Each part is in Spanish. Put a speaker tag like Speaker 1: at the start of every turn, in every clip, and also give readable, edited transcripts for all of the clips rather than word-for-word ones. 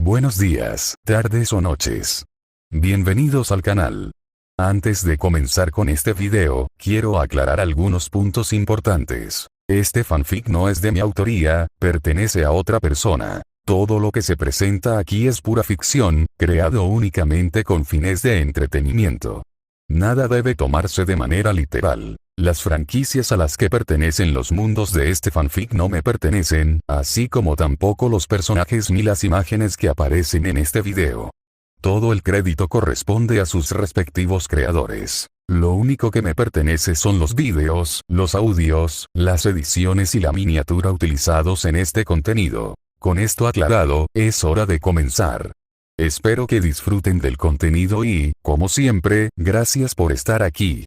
Speaker 1: Buenos días, tardes o noches. Bienvenidos al canal. Antes de comenzar con este video, quiero aclarar algunos puntos importantes. Este fanfic no es de mi autoría, pertenece a otra persona. Todo lo que se presenta aquí es pura ficción, creado únicamente con fines de entretenimiento. Nada debe tomarse de manera literal. Las franquicias a las que pertenecen los mundos de este fanfic no me pertenecen, así como tampoco los personajes ni las imágenes que aparecen en este video. Todo el crédito corresponde a sus respectivos creadores. Lo único que me pertenece son los vídeos, los audios, las ediciones y la miniatura utilizados en este contenido. Con esto aclarado, es hora de comenzar. Espero que disfruten del contenido y, como siempre, gracias por estar aquí.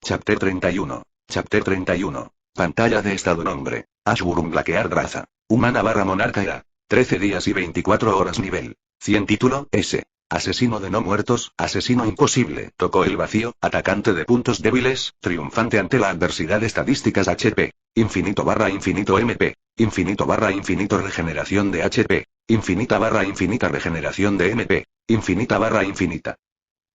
Speaker 2: Chapter 31. Chapter 31. Pantalla de estado nombre. Ashburn Blackguard raza. Humana / monarca era. 13 días y 24 horas nivel. 100 título, S. Asesino de no muertos, asesino imposible, tocó el vacío, atacante de puntos débiles, triunfante ante la adversidad estadísticas HP. Infinito / infinito MP. Infinito / infinito regeneración de HP. Infinita / infinita regeneración de MP. Infinita / infinita.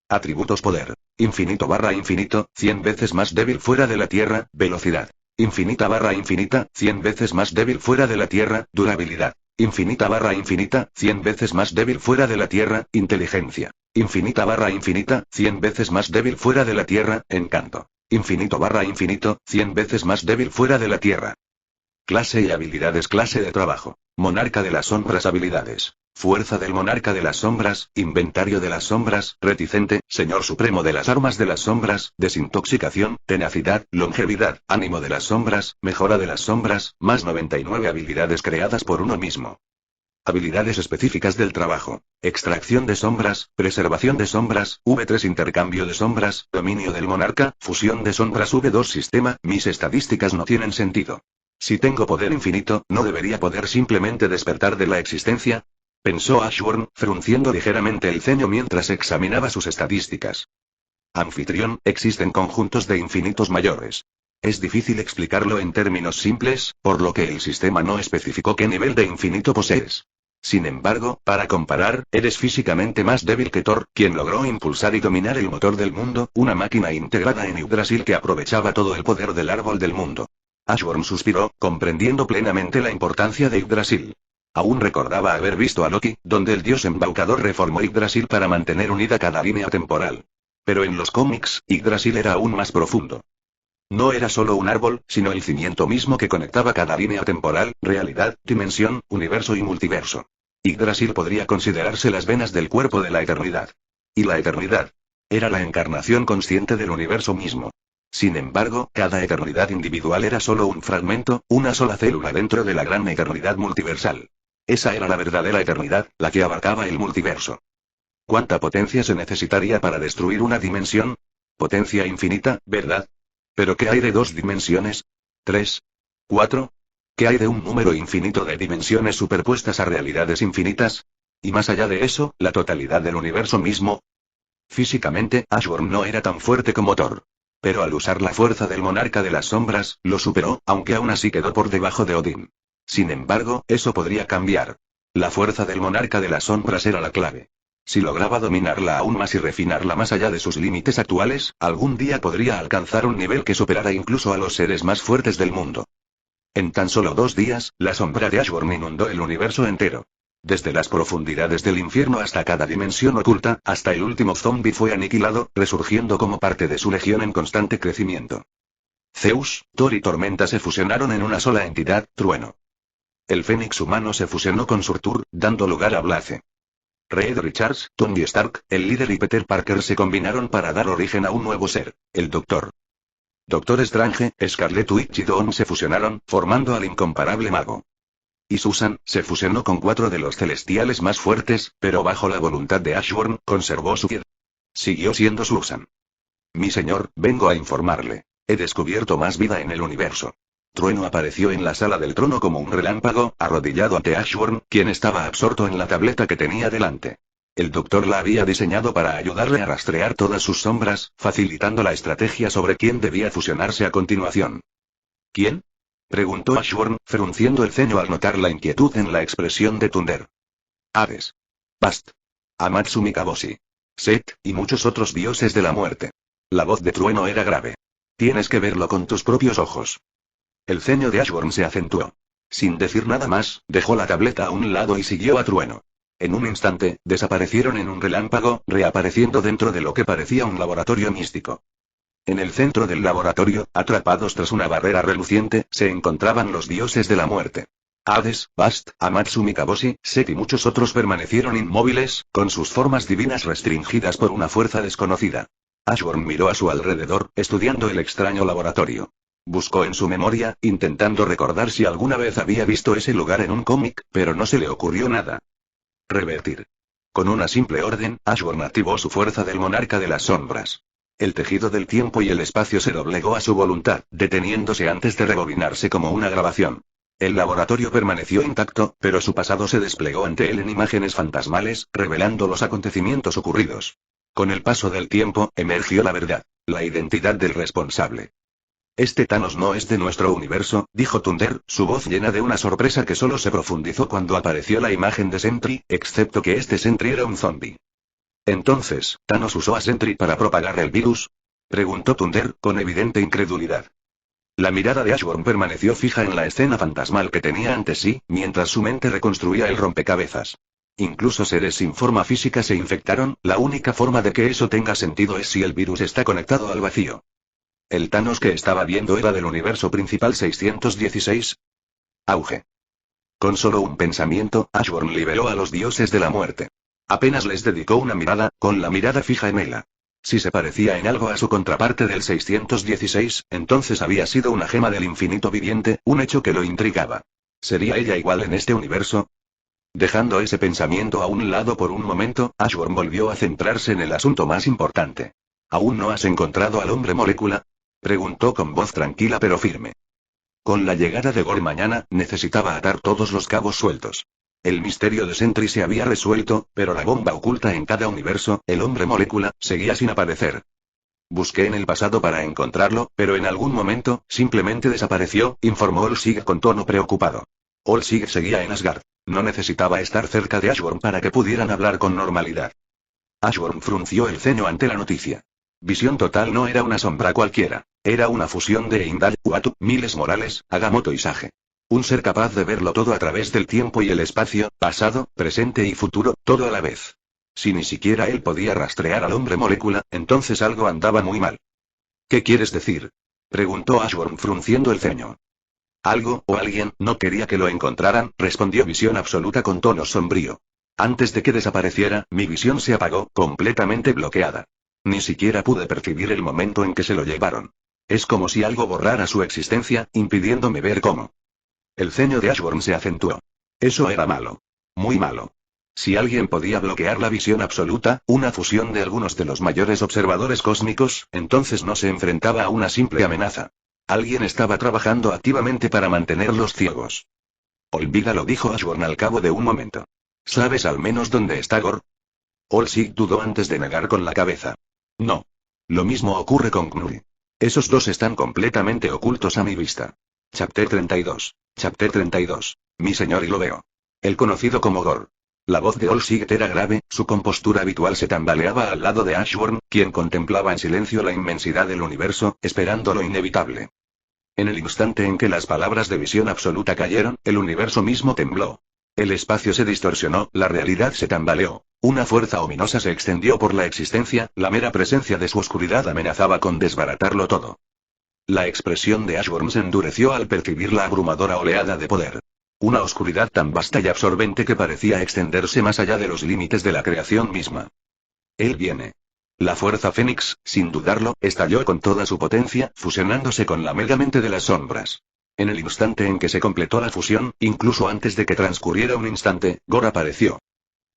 Speaker 2: Atributos poder. Infinito / infinito, 100 veces más débil fuera de la Tierra, velocidad. Infinita / infinita, 100 veces más débil fuera de la Tierra, durabilidad. Infinita / infinita, 100 veces más débil fuera de la Tierra, inteligencia. Infinita / infinita, 100 veces más débil fuera de la Tierra, encanto. Infinito / infinito, 100 veces más débil fuera de la Tierra. Clase y habilidades. Clase de trabajo. Monarca de las sombras. Habilidades. Fuerza del monarca de las sombras, inventario de las sombras, reticente, señor supremo de las armas de las sombras, desintoxicación, tenacidad, longevidad, ánimo de las sombras, mejora de las sombras, más 99 habilidades creadas por uno mismo. Habilidades específicas del trabajo. Extracción de sombras, preservación de sombras, V3 intercambio de sombras, dominio del monarca, fusión de sombras V2 sistema. Mis estadísticas no tienen sentido. Si tengo poder infinito, ¿no debería poder simplemente despertar de la existencia? Pensó Ashburn, frunciendo ligeramente el ceño mientras examinaba sus estadísticas. Anfitrión, existen conjuntos de infinitos mayores. Es difícil explicarlo en términos simples, por lo que el sistema no especificó qué nivel de infinito posees. Sin embargo, para comparar, eres físicamente más débil que Thor, quien logró impulsar y dominar el motor del mundo, una máquina integrada en Yggdrasil que aprovechaba todo el poder del árbol del mundo. Ashburn suspiró, comprendiendo plenamente la importancia de Yggdrasil. Aún recordaba haber visto a Loki, donde el dios embaucador reformó Yggdrasil para mantener unida cada línea temporal. Pero en los cómics, Yggdrasil era aún más profundo. No era solo un árbol, sino el cimiento mismo que conectaba cada línea temporal, realidad, dimensión, universo y multiverso. Yggdrasil podría considerarse las venas del cuerpo de la eternidad. Y la eternidad era la encarnación consciente del universo mismo. Sin embargo, cada eternidad individual era solo un fragmento, una sola célula dentro de la gran eternidad multiversal. Esa era la verdadera eternidad, la que abarcaba el multiverso. ¿Cuánta potencia se necesitaría para destruir una dimensión? Potencia infinita, ¿verdad? ¿Pero qué hay de 2 dimensiones? ¿3? ¿4? ¿Qué hay de un número infinito de dimensiones superpuestas a realidades infinitas? Y más allá de eso, la totalidad del universo mismo. Físicamente, Ashburn no era tan fuerte como Thor. Pero al usar la fuerza del monarca de las sombras, lo superó, aunque aún así quedó por debajo de Odín. Sin embargo, eso podría cambiar. La fuerza del monarca de las sombras era la clave. Si lograba dominarla aún más y refinarla más allá de sus límites actuales, algún día podría alcanzar un nivel que superara incluso a los seres más fuertes del mundo. En tan solo 2 días, la sombra de Ashburn inundó el universo entero. Desde las profundidades del infierno hasta cada dimensión oculta, hasta el último zombie fue aniquilado, resurgiendo como parte de su legión en constante crecimiento. Zeus, Thor y Tormenta se fusionaron en una sola entidad, Trueno. El Fénix humano se fusionó con Surtur, dando lugar a Blaze. Reed Richards, Tony Stark, el líder y Peter Parker se combinaron para dar origen a un nuevo ser, el Doctor. Doctor Strange, Scarlet Witch y Dawn se fusionaron, formando al incomparable mago. Y Susan, se fusionó con 4 de los celestiales más fuertes, pero bajo la voluntad de Ashburn, conservó su piedad. Siguió siendo Susan. Mi señor, vengo a informarle. He descubierto más vida en el universo. Trueno apareció en la sala del trono como un relámpago, arrodillado ante Ashburn, quien estaba absorto en la tableta que tenía delante. El doctor la había diseñado para ayudarle a rastrear todas sus sombras, facilitando la estrategia sobre quién debía fusionarse a continuación. ¿Quién? Preguntó Ashburn, frunciendo el ceño al notar la inquietud en la expresión de Thunder. Hades. Bast. Amatsu Mikaboshi. Set, y muchos otros dioses de la muerte. La voz de Trueno era grave. Tienes que verlo con tus propios ojos. El ceño de Ashburn se acentuó. Sin decir nada más, dejó la tableta a un lado y siguió a Trueno. En un instante, desaparecieron en un relámpago, reapareciendo dentro de lo que parecía un laboratorio místico. En el centro del laboratorio, atrapados tras una barrera reluciente, se encontraban los dioses de la muerte. Hades, Bast, Amatsu Mikaboshi, Set y muchos otros permanecieron inmóviles, con sus formas divinas restringidas por una fuerza desconocida. Ashburn miró a su alrededor, estudiando el extraño laboratorio. Buscó en su memoria, intentando recordar si alguna vez había visto ese lugar en un cómic, pero no se le ocurrió nada. Revertir. Con una simple orden, Ashburn activó su fuerza del monarca de las sombras. El tejido del tiempo y el espacio se doblegó a su voluntad, deteniéndose antes de rebobinarse como una grabación. El laboratorio permaneció intacto, pero su pasado se desplegó ante él en imágenes fantasmales, revelando los acontecimientos ocurridos. Con el paso del tiempo, emergió la verdad, la identidad del responsable. Este Thanos no es de nuestro universo, dijo Thunder, su voz llena de una sorpresa que solo se profundizó cuando apareció la imagen de Sentry, excepto que este Sentry era un zombie. Entonces, ¿Thanos usó a Sentry para propagar el virus? Preguntó Thunder, con evidente incredulidad. La mirada de Ashburn permaneció fija en la escena fantasmal que tenía ante sí, mientras su mente reconstruía el rompecabezas. Incluso seres sin forma física se infectaron, la única forma de que eso tenga sentido es si el virus está conectado al vacío. El Thanos que estaba viendo era del universo principal 616. Auge. Con solo un pensamiento, Ashburn liberó a los dioses de la muerte. Apenas les dedicó una mirada, con la mirada fija en ella. Si se parecía en algo a su contraparte del 616, entonces había sido una gema del infinito viviente, un hecho que lo intrigaba. ¿Sería ella igual en este universo? Dejando ese pensamiento a un lado por un momento, Ashburn volvió a centrarse en el asunto más importante. ¿Aún no has encontrado al hombre molécula? Preguntó con voz tranquila pero firme. Con la llegada de Gore mañana, necesitaba atar todos los cabos sueltos. El misterio de Sentry se había resuelto, pero la bomba oculta en cada universo, el hombre molécula, seguía sin aparecer. Busqué en el pasado para encontrarlo, pero en algún momento, simplemente desapareció, informó Olsig con tono preocupado. Olsig seguía en Asgard. No necesitaba estar cerca de Ashburn para que pudieran hablar con normalidad. Ashburn frunció el ceño ante la noticia. Visión total no era una sombra cualquiera. Era una fusión de Heimdall, Uatu, Miles Morales, Agamotto y Sage. Un ser capaz de verlo todo a través del tiempo y el espacio, pasado, presente y futuro, todo a la vez. Si ni siquiera él podía rastrear al hombre molécula, entonces algo andaba muy mal. ¿Qué quieres decir? Preguntó Ashburn frunciendo el ceño. Algo, o alguien, no quería que lo encontraran, respondió Visión Absoluta con tono sombrío. Antes de que desapareciera, mi visión se apagó, completamente bloqueada. Ni siquiera pude percibir el momento en que se lo llevaron. Es como si algo borrara su existencia, impidiéndome ver cómo. El ceño de Ashburn se acentuó. Eso era malo. Muy malo. Si alguien podía bloquear la visión absoluta, una fusión de algunos de los mayores observadores cósmicos, entonces no se enfrentaba a una simple amenaza. Alguien estaba trabajando activamente para mantenerlos ciegos. Olvídalo, dijo Ashburn al cabo de un momento. ¿Sabes al menos dónde está Gore? Olsig dudó antes de negar con la cabeza. No. Lo mismo ocurre con Knurri. Esos dos están completamente ocultos a mi vista. Chapter 32. Chapter 32. Mi señor y lo veo. El conocido como Gore. La voz de Olsig era grave, su compostura habitual se tambaleaba al lado de Ashburn, quien contemplaba en silencio la inmensidad del universo, esperando lo inevitable. En el instante en que las palabras de visión absoluta cayeron, el universo mismo tembló. El espacio se distorsionó, la realidad se tambaleó. Una fuerza ominosa se extendió por la existencia, la mera presencia de su oscuridad amenazaba con desbaratarlo todo. La expresión de Ashburn se endureció al percibir la abrumadora oleada de poder. Una oscuridad tan vasta y absorbente que parecía extenderse más allá de los límites de la creación misma. Él viene. La fuerza Fénix, sin dudarlo, estalló con toda su potencia, fusionándose con la megamente de las sombras. En el instante en que se completó la fusión, incluso antes de que transcurriera un instante, Gore apareció.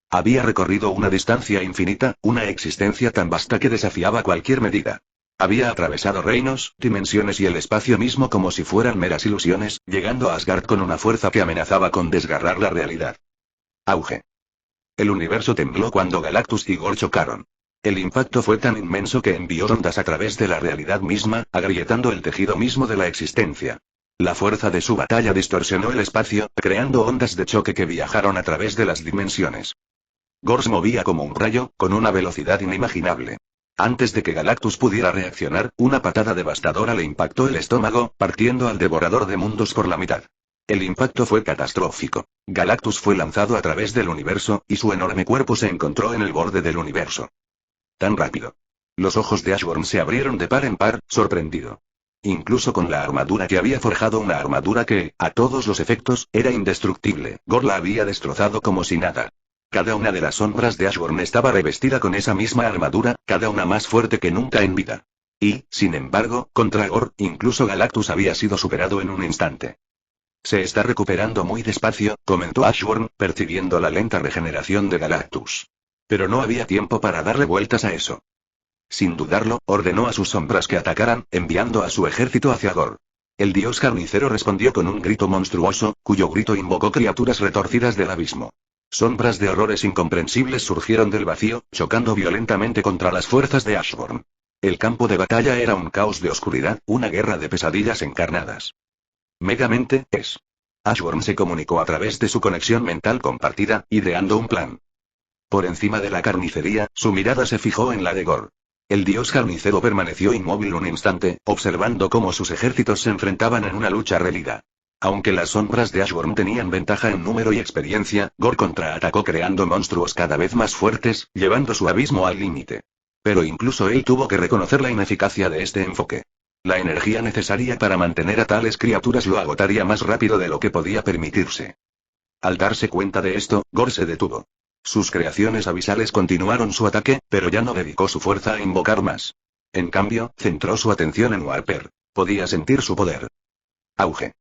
Speaker 2: Había recorrido una distancia infinita, una existencia tan vasta que desafiaba cualquier medida. Había atravesado reinos, dimensiones y el espacio mismo como si fueran meras ilusiones, llegando a Asgard con una fuerza que amenazaba con desgarrar la realidad. Auge. El universo tembló cuando Galactus y Gore chocaron. El impacto fue tan inmenso que envió ondas a través de la realidad misma, agrietando el tejido mismo de la existencia. La fuerza de su batalla distorsionó el espacio, creando ondas de choque que viajaron a través de las dimensiones. Gore se movía como un rayo, con una velocidad inimaginable. Antes de que Galactus pudiera reaccionar, una patada devastadora le impactó el estómago, partiendo al devorador de mundos por la mitad. El impacto fue catastrófico. Galactus fue lanzado a través del universo, y su enorme cuerpo se encontró en el borde del universo. Tan rápido. Los ojos de Ashworn se abrieron de par en par, sorprendido. Incluso con la armadura que había forjado, una armadura que, a todos los efectos, era indestructible, Gore la había destrozado como si nada. Cada una de las sombras de Ashworn estaba revestida con esa misma armadura, cada una más fuerte que nunca en vida. Y, sin embargo, contra Gore, incluso Galactus había sido superado en un instante. Se está recuperando muy despacio, comentó Ashworn, percibiendo la lenta regeneración de Galactus. Pero no había tiempo para darle vueltas a eso. Sin dudarlo, ordenó a sus sombras que atacaran, enviando a su ejército hacia Gore. El dios carnicero respondió con un grito monstruoso, cuyo grito invocó criaturas retorcidas del abismo. Sombras de horrores incomprensibles surgieron del vacío, chocando violentamente contra las fuerzas de Ashworn. El campo de batalla era un caos de oscuridad, una guerra de pesadillas encarnadas. Megamente, es. Ashworn se comunicó a través de su conexión mental compartida, ideando un plan. Por encima de la carnicería, su mirada se fijó en la de Gore. El dios carnicero permaneció inmóvil un instante, observando cómo sus ejércitos se enfrentaban en una lucha reñida. Aunque las sombras de Ashworn tenían ventaja en número y experiencia, Gore contraatacó creando monstruos cada vez más fuertes, llevando su abismo al límite. Pero incluso él tuvo que reconocer la ineficacia de este enfoque. La energía necesaria para mantener a tales criaturas lo agotaría más rápido de lo que podía permitirse. Al darse cuenta de esto, Gore se detuvo. Sus creaciones abisales continuaron su ataque, pero ya no dedicó su fuerza a invocar más. En cambio, centró su atención en Warper. Podía sentir su poder. Auge.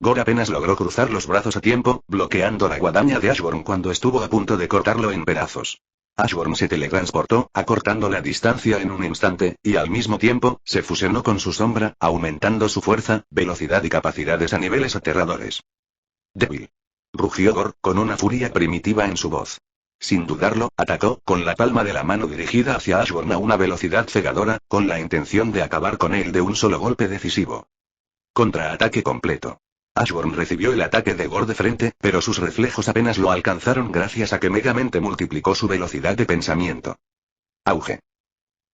Speaker 2: Gore apenas logró cruzar los brazos a tiempo, bloqueando la guadaña de Ashworn cuando estuvo a punto de cortarlo en pedazos. Ashworn se teletransportó, acortando la distancia en un instante, y al mismo tiempo, se fusionó con su sombra, aumentando su fuerza, velocidad y capacidades a niveles aterradores. Débil. Rugió Gore, con una furia primitiva en su voz. Sin dudarlo, atacó, con la palma de la mano dirigida hacia Ashworn a una velocidad cegadora, con la intención de acabar con él de un solo golpe decisivo. Contraataque completo. Ashworn recibió el ataque de Gore de frente, pero sus reflejos apenas lo alcanzaron gracias a que Megamente multiplicó su velocidad de pensamiento. Auge.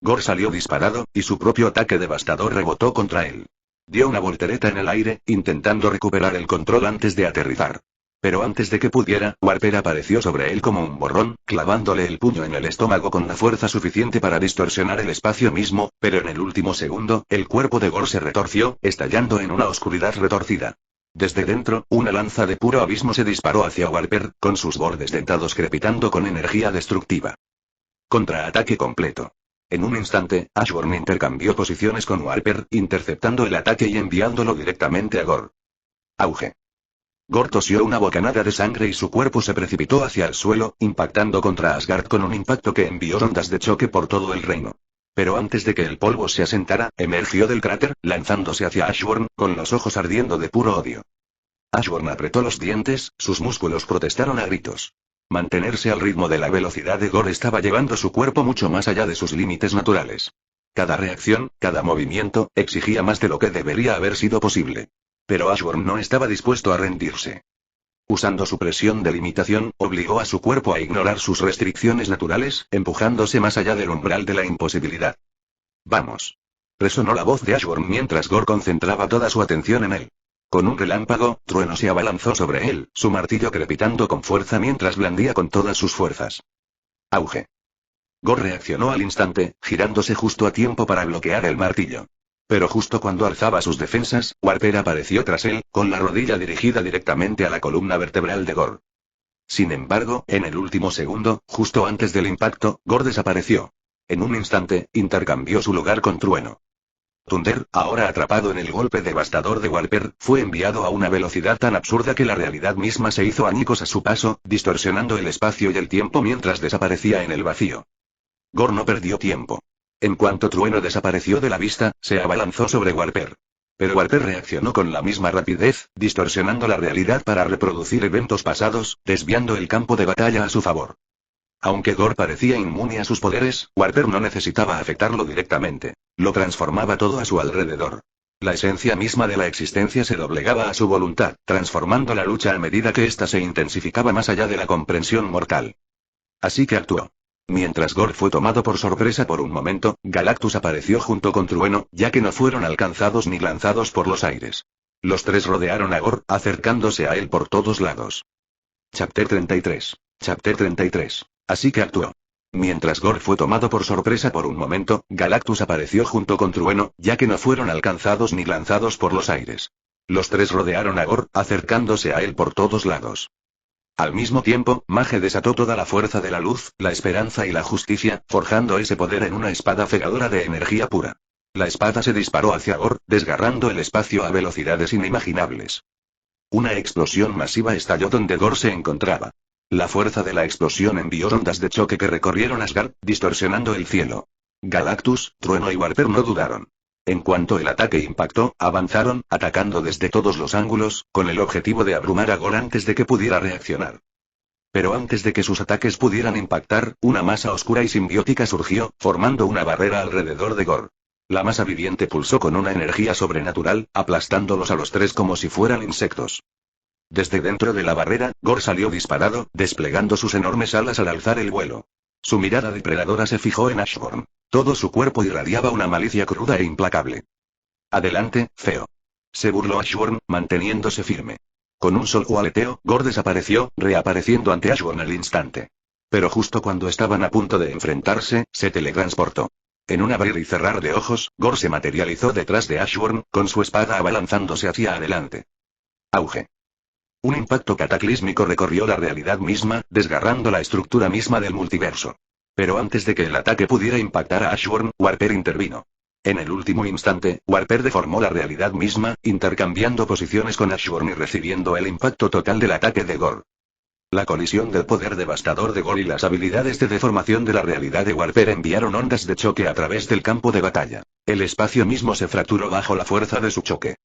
Speaker 2: Gore salió disparado, y su propio ataque devastador rebotó contra él. Dio una voltereta en el aire, intentando recuperar el control antes de aterrizar. Pero antes de que pudiera, Warper apareció sobre él como un borrón, clavándole el puño en el estómago con la fuerza suficiente para distorsionar el espacio mismo, pero en el último segundo, el cuerpo de Gore se retorció, estallando en una oscuridad retorcida. Desde dentro, una lanza de puro abismo se disparó hacia Warper, con sus bordes dentados crepitando con energía destructiva. Contraataque completo. En un instante, Ashworn intercambió posiciones con Warper, interceptando el ataque y enviándolo directamente a Gore. Auge. Gore tosió una bocanada de sangre y su cuerpo se precipitó hacia el suelo, impactando contra Asgard con un impacto que envió ondas de choque por todo el reino. Pero antes de que el polvo se asentara, emergió del cráter, lanzándose hacia Ashworn, con los ojos ardiendo de puro odio. Ashworn apretó los dientes, sus músculos protestaron a gritos. Mantenerse al ritmo de la velocidad de Gore estaba llevando su cuerpo mucho más allá de sus límites naturales. Cada reacción, cada movimiento, exigía más de lo que debería haber sido posible. Pero Ashworn no estaba dispuesto a rendirse. Usando su presión de limitación, obligó a su cuerpo a ignorar sus restricciones naturales, empujándose más allá del umbral de la imposibilidad. ¡Vamos! Resonó la voz de Ashworn mientras Gore concentraba toda su atención en él. Con un relámpago, Trueno se abalanzó sobre él, su martillo crepitando con fuerza mientras blandía con todas sus fuerzas. Auge. Gore reaccionó al instante, girándose justo a tiempo para bloquear el martillo. Pero justo cuando alzaba sus defensas, Warper apareció tras él, con la rodilla dirigida directamente a la columna vertebral de Gore. Sin embargo, en el último segundo, justo antes del impacto, Gore desapareció. En un instante, intercambió su lugar con Trueno. Thunder, ahora atrapado en el golpe devastador de Warper, fue enviado a una velocidad tan absurda que la realidad misma se hizo añicos a su paso, distorsionando el espacio y el tiempo mientras desaparecía en el vacío. Gore no perdió tiempo. En cuanto Trueno desapareció de la vista, se abalanzó sobre Warper. Pero Warper reaccionó con la misma rapidez, distorsionando la realidad para reproducir eventos pasados, desviando el campo de batalla a su favor. Aunque Gore parecía inmune a sus poderes, Warper no necesitaba afectarlo directamente. Lo transformaba todo a su alrededor. La esencia misma de la existencia se doblegaba a su voluntad, transformando la lucha a medida que ésta se intensificaba más allá de la comprensión mortal. Así que actuó. Mientras Gore fue tomado por sorpresa por un momento, Galactus apareció junto con Trueno, ya que no fueron alcanzados ni lanzados por los aires. Los tres rodearon a Gore, acercándose a él por todos lados. Chapter 33. Chapter 33. Así que actuó. Mientras Gore fue tomado por sorpresa por un momento, Galactus apareció junto con Trueno, ya que no fueron alcanzados ni lanzados por los aires. Los tres rodearon a Gore, acercándose a él por todos lados. Al mismo tiempo, Mage desató toda la fuerza de la luz, la esperanza y la justicia, forjando ese poder en una espada cegadora de energía pura. La espada se disparó hacia Gore, desgarrando el espacio a velocidades inimaginables. Una explosión masiva estalló donde Gore se encontraba. La fuerza de la explosión envió ondas de choque que recorrieron Asgard, distorsionando el cielo. Galactus, Trueno y Warper no dudaron. En cuanto el ataque impactó, avanzaron, atacando desde todos los ángulos, con el objetivo de abrumar a Gore antes de que pudiera reaccionar. Pero antes de que sus ataques pudieran impactar, una masa oscura y simbiótica surgió, formando una barrera alrededor de Gore. La masa viviente pulsó con una energía sobrenatural, aplastándolos a los tres como si fueran insectos. Desde dentro de la barrera, Gore salió disparado, desplegando sus enormes alas al alzar el vuelo. Su mirada depredadora se fijó en Ashburn. Todo su cuerpo irradiaba una malicia cruda e implacable. Adelante, feo. Se burló Ashburn, manteniéndose firme. Con un solo aleteo, Gore desapareció, reapareciendo ante Ashburn al instante. Pero justo cuando estaban a punto de enfrentarse, se teletransportó. En un abrir y cerrar de ojos, Gore se materializó detrás de Ashburn, con su espada abalanzándose hacia adelante. Auge. Un impacto cataclísmico recorrió la realidad misma, desgarrando la estructura misma del multiverso. Pero antes de que el ataque pudiera impactar a Ashburn, Warper intervino. En el último instante, Warper deformó la realidad misma, intercambiando posiciones con Ashburn y recibiendo el impacto total del ataque de Gore. La colisión del poder devastador de Gore y las habilidades de deformación de la realidad de Warper enviaron ondas de choque a través del campo de batalla. El espacio mismo se fracturó bajo la fuerza de su choque.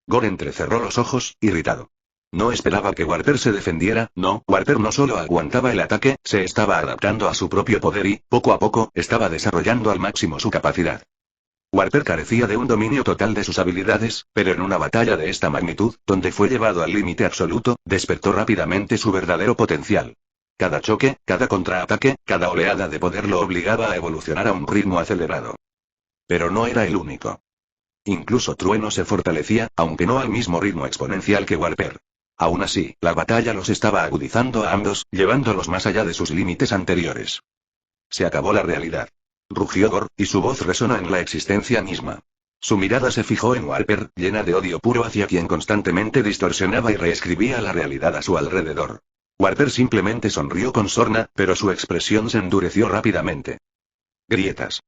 Speaker 2: Gore entrecerró los ojos, irritado. No esperaba que Warper se defendiera, no, Warper no solo aguantaba el ataque, se estaba adaptando a su propio poder y, poco a poco, estaba desarrollando al máximo su capacidad. Warper carecía de un dominio total de sus habilidades, pero en una batalla de esta magnitud, donde fue llevado al límite absoluto, despertó rápidamente su verdadero potencial. Cada choque, cada contraataque, cada oleada de poder lo obligaba a evolucionar a un ritmo acelerado. Pero no era el único. Incluso Trueno se fortalecía, aunque no al mismo ritmo exponencial que Warper. Aún así, la batalla los estaba agudizando a ambos, llevándolos más allá de sus límites anteriores. Se acabó la realidad. Rugió Gore, y su voz resonó en la existencia misma. Su mirada se fijó en Warper, llena de odio puro hacia quien constantemente distorsionaba y reescribía la realidad a su alrededor. Warper simplemente sonrió con sorna, pero su expresión se endureció rápidamente. Grietas.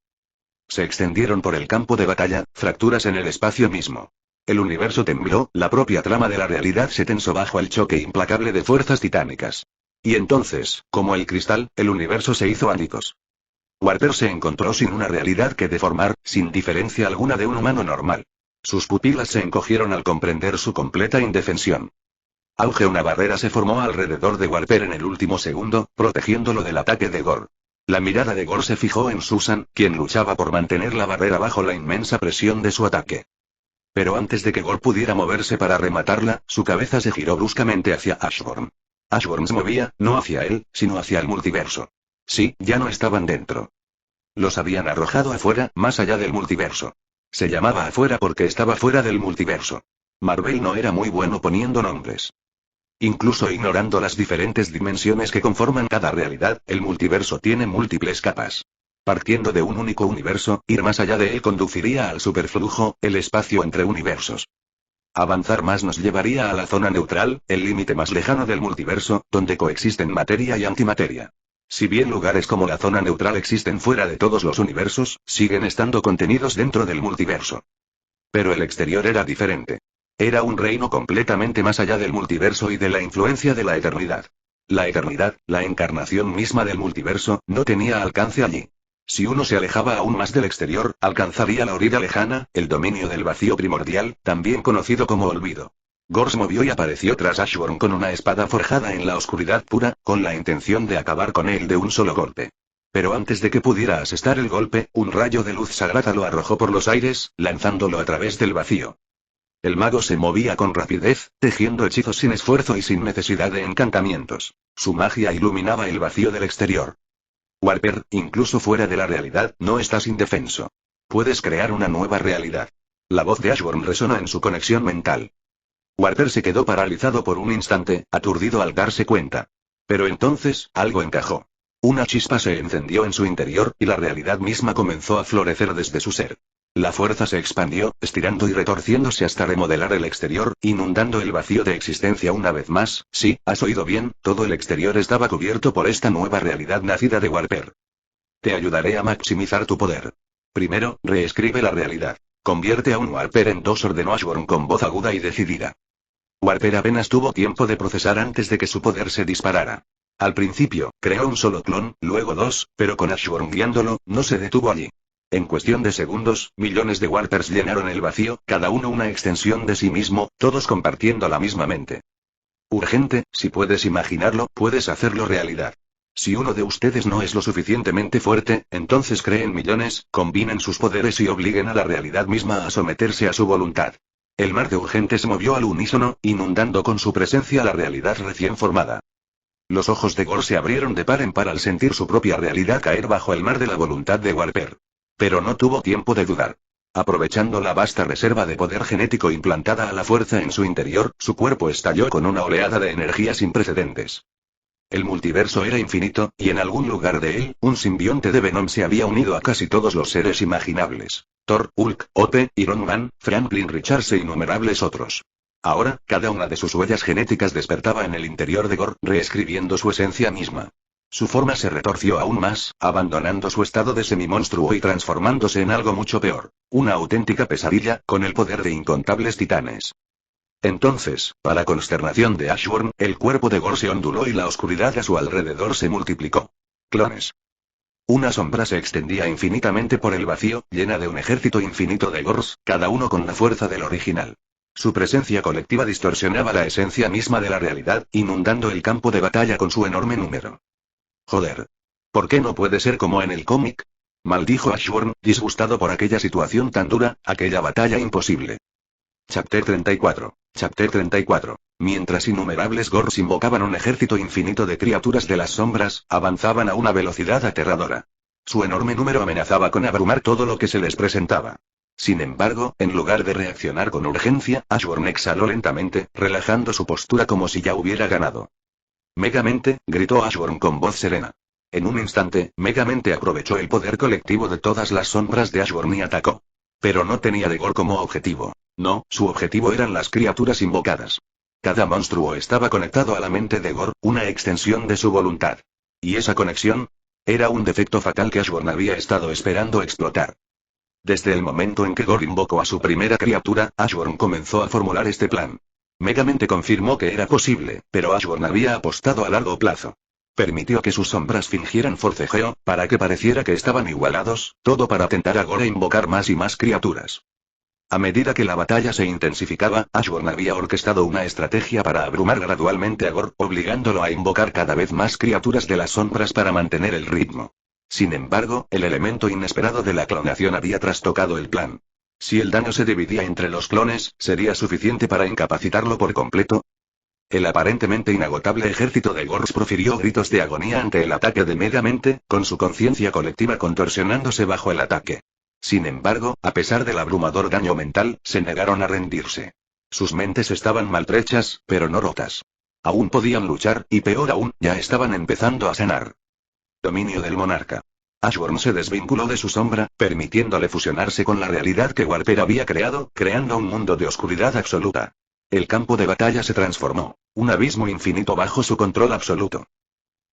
Speaker 2: Se extendieron por el campo de batalla, fracturas en el espacio mismo. El universo tembló, la propia trama de la realidad se tensó bajo el choque implacable de fuerzas titánicas. Y entonces, como el cristal, el universo se hizo añicos. Warper se encontró sin una realidad que deformar, sin diferencia alguna de un humano normal. Sus pupilas se encogieron al comprender su completa indefensión. Auge. Una barrera se formó alrededor de Warper en el último segundo, protegiéndolo del ataque de Gore. La mirada de Gore se fijó en Susan, quien luchaba por mantener la barrera bajo la inmensa presión de su ataque. Pero antes de que Gore pudiera moverse para rematarla, su cabeza se giró bruscamente hacia Ashburn. Ashburn se movía, no hacia él, sino hacia el multiverso. Sí, ya no estaban dentro. Los habían arrojado afuera, más allá del multiverso. Se llamaba afuera porque estaba fuera del multiverso. Marvel no era muy bueno poniendo nombres. Incluso ignorando las diferentes dimensiones que conforman cada realidad, el multiverso tiene múltiples capas. Partiendo de un único universo, ir más allá de él conduciría al superflujo, el espacio entre universos. Avanzar más nos llevaría a la zona neutral, el límite más lejano del multiverso, donde coexisten materia y antimateria. Si bien lugares como la zona neutral existen fuera de todos los universos, siguen estando contenidos dentro del multiverso. Pero el exterior era diferente. Era un reino completamente más allá del multiverso y de la influencia de la eternidad. La eternidad, la encarnación misma del multiverso, no tenía alcance allí. Si uno se alejaba aún más del exterior, alcanzaría la orilla lejana, el dominio del vacío primordial, también conocido como olvido. Gore se movió y apareció tras Ashburn con una espada forjada en la oscuridad pura, con la intención de acabar con él de un solo golpe. Pero antes de que pudiera asestar el golpe, un rayo de luz sagrada lo arrojó por los aires, lanzándolo a través del vacío. El mago se movía con rapidez, tejiendo hechizos sin esfuerzo y sin necesidad de encantamientos. Su magia iluminaba el vacío del exterior. Warper, incluso fuera de la realidad, no estás indefenso. Puedes crear una nueva realidad. La voz de Ashburn resonó en su conexión mental. Warper se quedó paralizado por un instante, aturdido al darse cuenta. Pero entonces, algo encajó. Una chispa se encendió en su interior, y la realidad misma comenzó a florecer desde su ser. La fuerza se expandió, estirando y retorciéndose hasta remodelar el exterior, inundando el vacío de existencia una vez más. Sí, has oído bien, todo el exterior estaba cubierto por esta nueva realidad nacida de Warper. Te ayudaré a maximizar tu poder. Primero, reescribe la realidad. Convierte a un Warper en dos, ordenó Ashburn con voz aguda y decidida. Warper apenas tuvo tiempo de procesar antes de que su poder se disparara. Al principio, creó un solo clon, luego dos, pero con Ashburn guiándolo, no se detuvo allí. En cuestión de segundos, millones de Warpers llenaron el vacío, cada uno una extensión de sí mismo, todos compartiendo la misma mente. Urgente, si puedes imaginarlo, puedes hacerlo realidad. Si uno de ustedes no es lo suficientemente fuerte, entonces creen millones, combinen sus poderes y obliguen a la realidad misma a someterse a su voluntad. El mar de urgentes se movió al unísono, inundando con su presencia la realidad recién formada. Los ojos de Gore se abrieron de par en par al sentir su propia realidad caer bajo el mar de la voluntad de Warper. Pero no tuvo tiempo de dudar. Aprovechando la vasta reserva de poder genético implantada a la fuerza en su interior, su cuerpo estalló con una oleada de energía sin precedentes. El multiverso era infinito, y en algún lugar de él, un simbionte de Venom se había unido a casi todos los seres imaginables. Thor, Hulk, Ote, Iron Man, Franklin Richards e innumerables otros. Ahora, cada una de sus huellas genéticas despertaba en el interior de Gore, reescribiendo su esencia misma. Su forma se retorció aún más, abandonando su estado de semimonstruo y transformándose en algo mucho peor. Una auténtica pesadilla, con el poder de incontables titanes. Entonces, para consternación de Ashburn, el cuerpo de Gore se onduló y la oscuridad a su alrededor se multiplicó. Clones. Una sombra se extendía infinitamente por el vacío, llena de un ejército infinito de Gors, cada uno con la fuerza del original. Su presencia colectiva distorsionaba la esencia misma de la realidad, inundando el campo de batalla con su enorme número. Joder. ¿Por qué no puede ser como en el cómic? Maldijo Ashburn, disgustado por aquella situación tan dura, aquella batalla imposible. Chapter 34. Chapter 34. Mientras innumerables Gors invocaban un ejército infinito de criaturas de las sombras, avanzaban a una velocidad aterradora. Su enorme número amenazaba con abrumar todo lo que se les presentaba. Sin embargo, en lugar de reaccionar con urgencia, Ashburn exhaló lentamente, relajando su postura como si ya hubiera ganado. Megamente, gritó Ashburn con voz serena. En un instante, Megamente aprovechó el poder colectivo de todas las sombras de Ashburn y atacó. Pero no tenía de Gore como objetivo. No, su objetivo eran las criaturas invocadas. Cada monstruo estaba conectado a la mente de Gore, una extensión de su voluntad. ¿Y esa conexión? Era un defecto fatal que Ashburn había estado esperando explotar. Desde el momento en que Gore invocó a su primera criatura, Ashburn comenzó a formular este plan. Megamente confirmó que era posible, pero Ashburn había apostado a largo plazo. Permitió que sus sombras fingieran forcejeo, para que pareciera que estaban igualados, todo para tentar a Gore a invocar más y más criaturas. A medida que la batalla se intensificaba, Ashburn había orquestado una estrategia para abrumar gradualmente a Gore, obligándolo a invocar cada vez más criaturas de las sombras para mantener el ritmo. Sin embargo, el elemento inesperado de la clonación había trastocado el plan. Si el daño se dividía entre los clones, ¿sería suficiente para incapacitarlo por completo? El aparentemente inagotable ejército de Gors profirió gritos de agonía ante el ataque de Megamente, con su conciencia colectiva contorsionándose bajo el ataque. Sin embargo, a pesar del abrumador daño mental, se negaron a rendirse. Sus mentes estaban maltrechas, pero no rotas. Aún podían luchar, y peor aún, ya estaban empezando a sanar. Dominio del monarca. Ashburn se desvinculó de su sombra, permitiéndole fusionarse con la realidad que Warper había creado, creando un mundo de oscuridad absoluta. El campo de batalla se transformó. Un abismo infinito bajo su control absoluto.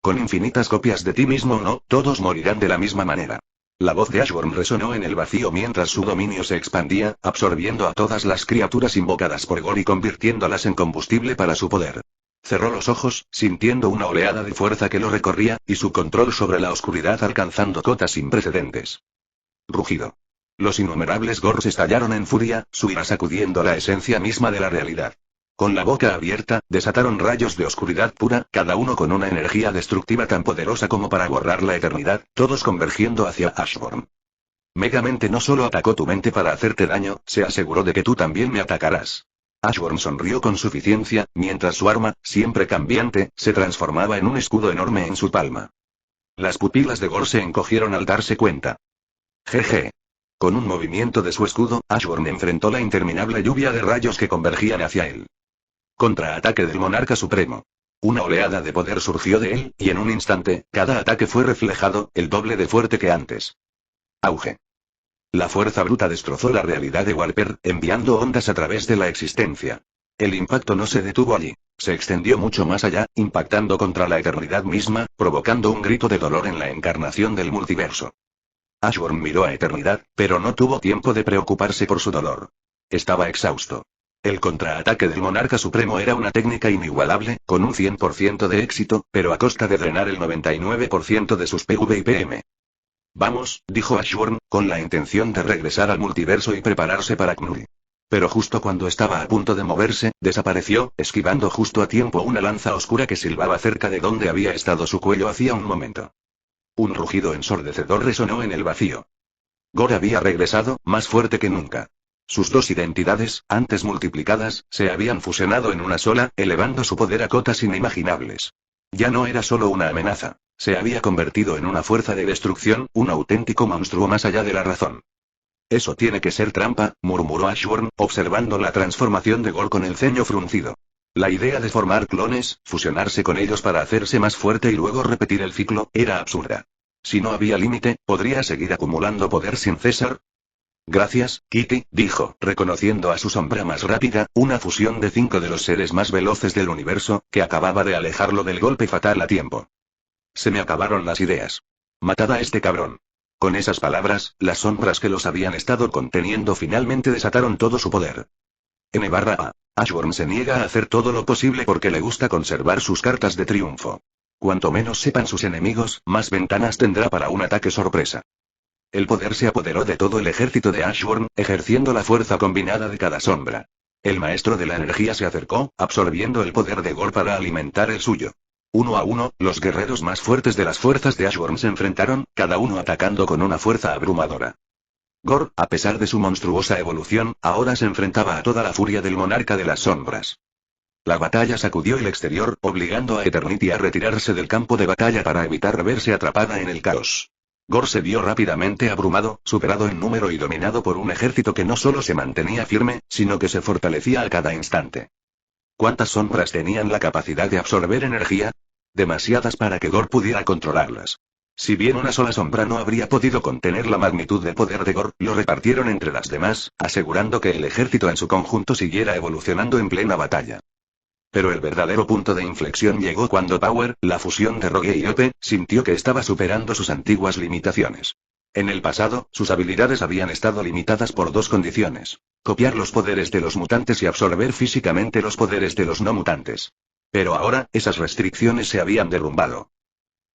Speaker 2: Con infinitas copias de ti mismo o no, todos morirán de la misma manera. La voz de Ashburn resonó en el vacío mientras su dominio se expandía, absorbiendo a todas las criaturas invocadas por Gore y convirtiéndolas en combustible para su poder. Cerró los ojos, sintiendo una oleada de fuerza que lo recorría, y su control sobre la oscuridad alcanzando cotas sin precedentes. Rugido. Los innumerables Gors estallaron en furia, su ira sacudiendo la esencia misma de la realidad. Con la boca abierta, desataron rayos de oscuridad pura, cada uno con una energía destructiva tan poderosa como para borrar la eternidad, todos convergiendo hacia Ashburn. Megamente no solo atacó tu mente para hacerte daño, se aseguró de que tú también me atacarás. Ashburn sonrió con suficiencia, mientras su arma, siempre cambiante, se transformaba en un escudo enorme en su palma. Las pupilas de Gore se encogieron al darse cuenta. Jeje. Con un movimiento de su escudo, Ashburn enfrentó la interminable lluvia de rayos que convergían hacia él. Contraataque del monarca supremo. Una oleada de poder surgió de él, y en un instante, cada ataque fue reflejado, el doble de fuerte que antes. Auge. La fuerza bruta destrozó la realidad de Warper, enviando ondas a través de la existencia. El impacto no se detuvo allí. Se extendió mucho más allá, impactando contra la eternidad misma, provocando un grito de dolor en la encarnación del multiverso. Ashburn miró a Eternidad, pero no tuvo tiempo de preocuparse por su dolor. Estaba exhausto. El contraataque del Monarca Supremo era una técnica inigualable, con un 100% de éxito, pero a costa de drenar el 99% de sus PV y PM. Vamos, dijo Ashburn, con la intención de regresar al multiverso y prepararse para Knull. Pero justo cuando estaba a punto de moverse, desapareció, esquivando justo a tiempo una lanza oscura que silbaba cerca de donde había estado su cuello hacía un momento. Un rugido ensordecedor resonó en el vacío. Gore había regresado, más fuerte que nunca. Sus dos identidades, antes multiplicadas, se habían fusionado en una sola, elevando su poder a cotas inimaginables. Ya no era solo una amenaza. Se había convertido en una fuerza de destrucción, un auténtico monstruo más allá de la razón. Eso tiene que ser trampa, murmuró Ashburn, observando la transformación de Gore con el ceño fruncido. La idea de formar clones, fusionarse con ellos para hacerse más fuerte y luego repetir el ciclo, era absurda. Si no había límite, ¿podría seguir acumulando poder sin cesar? Gracias, Kitty, dijo, reconociendo a su sombra más rápida, una fusión de 5 de los seres más veloces del universo, que acababa de alejarlo del golpe fatal a tiempo. Se me acabaron las ideas. Matad a este cabrón. Con esas palabras, las sombras que los habían estado conteniendo finalmente desataron todo su poder. N/A. Ashburn se niega a hacer todo lo posible porque le gusta conservar sus cartas de triunfo. Cuanto menos sepan sus enemigos, más ventanas tendrá para un ataque sorpresa. El poder se apoderó de todo el ejército de Ashburn, ejerciendo la fuerza combinada de cada sombra. El maestro de la energía se acercó, absorbiendo el poder de Gore para alimentar el suyo. Uno a uno, los guerreros más fuertes de las fuerzas de Ashburn se enfrentaron, cada uno atacando con una fuerza abrumadora. Gore, a pesar de su monstruosa evolución, ahora se enfrentaba a toda la furia del monarca de las sombras. La batalla sacudió el exterior, obligando a Eternity a retirarse del campo de batalla para evitar verse atrapada en el caos. Gore se vio rápidamente abrumado, superado en número y dominado por un ejército que no solo se mantenía firme, sino que se fortalecía a cada instante. ¿Cuántas sombras tenían la capacidad de absorber energía? Demasiadas para que Gore pudiera controlarlas. Si bien una sola sombra no habría podido contener la magnitud de poder de Gore, lo repartieron entre las demás, asegurando que el ejército en su conjunto siguiera evolucionando en plena batalla. Pero el verdadero punto de inflexión llegó cuando Power, la fusión de Rogue y Ope, sintió que estaba superando sus antiguas limitaciones. En el pasado, sus habilidades habían estado limitadas por dos condiciones: copiar los poderes de los mutantes y absorber físicamente los poderes de los no mutantes. Pero ahora, esas restricciones se habían derrumbado.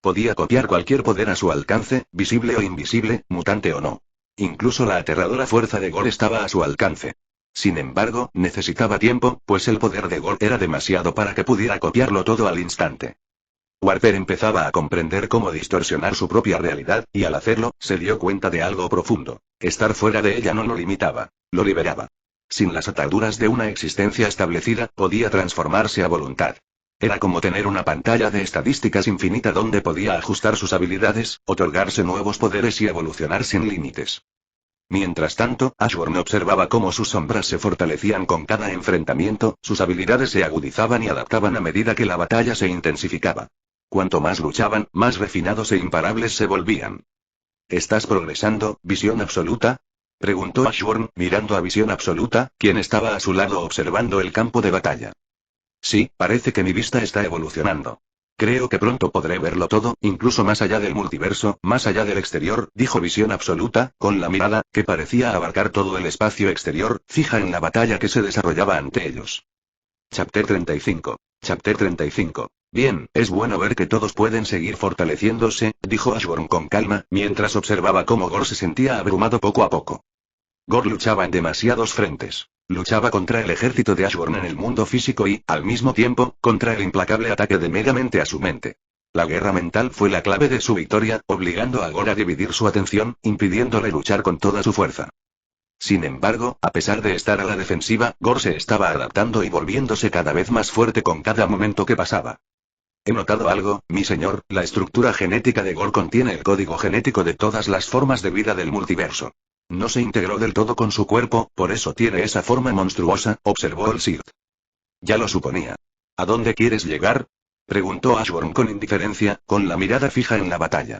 Speaker 2: Podía copiar cualquier poder a su alcance, visible o invisible, mutante o no. Incluso la aterradora fuerza de Gore estaba a su alcance. Sin embargo, necesitaba tiempo, pues el poder de Gore era demasiado para que pudiera copiarlo todo al instante. Warper empezaba a comprender cómo distorsionar su propia realidad, y al hacerlo, se dio cuenta de algo profundo. Estar fuera de ella no lo limitaba, lo liberaba. Sin las ataduras de una existencia establecida, podía transformarse a voluntad. Era como tener una pantalla de estadísticas infinita donde podía ajustar sus habilidades, otorgarse nuevos poderes y evolucionar sin límites. Mientras tanto, Ashburn observaba cómo sus sombras se fortalecían con cada enfrentamiento, sus habilidades se agudizaban y adaptaban a medida que la batalla se intensificaba. Cuanto más luchaban, más refinados e imparables se volvían. ¿Estás progresando, Visión Absoluta?, preguntó Ashburn, mirando a Visión Absoluta, quien estaba a su lado observando el campo de batalla. Sí, parece que mi vista está evolucionando. Creo que pronto podré verlo todo, incluso más allá del multiverso, más allá del exterior, dijo Visión Absoluta, con la mirada, que parecía abarcar todo el espacio exterior, fija en la batalla que se desarrollaba ante ellos. Chapter 35. Chapter 35. Bien, es bueno ver que todos pueden seguir fortaleciéndose, dijo Ashburn con calma, mientras observaba cómo Gore se sentía abrumado poco a poco. Gore luchaba en demasiados frentes. Luchaba contra el ejército de Ashburn en el mundo físico y, al mismo tiempo, contra el implacable ataque de Megamente a su mente. La guerra mental fue la clave de su victoria, obligando a Gore a dividir su atención, impidiéndole luchar con toda su fuerza. Sin embargo, a pesar de estar a la defensiva, Gore se estaba adaptando y volviéndose cada vez más fuerte con cada momento que pasaba. He notado algo, mi señor, la estructura genética de Gore contiene el código genético de todas las formas de vida del multiverso. No se integró del todo con su cuerpo, por eso tiene esa forma monstruosa, observó el Sith. Ya lo suponía. ¿A dónde quieres llegar? Preguntó Ashburn con indiferencia, con la mirada fija en la batalla.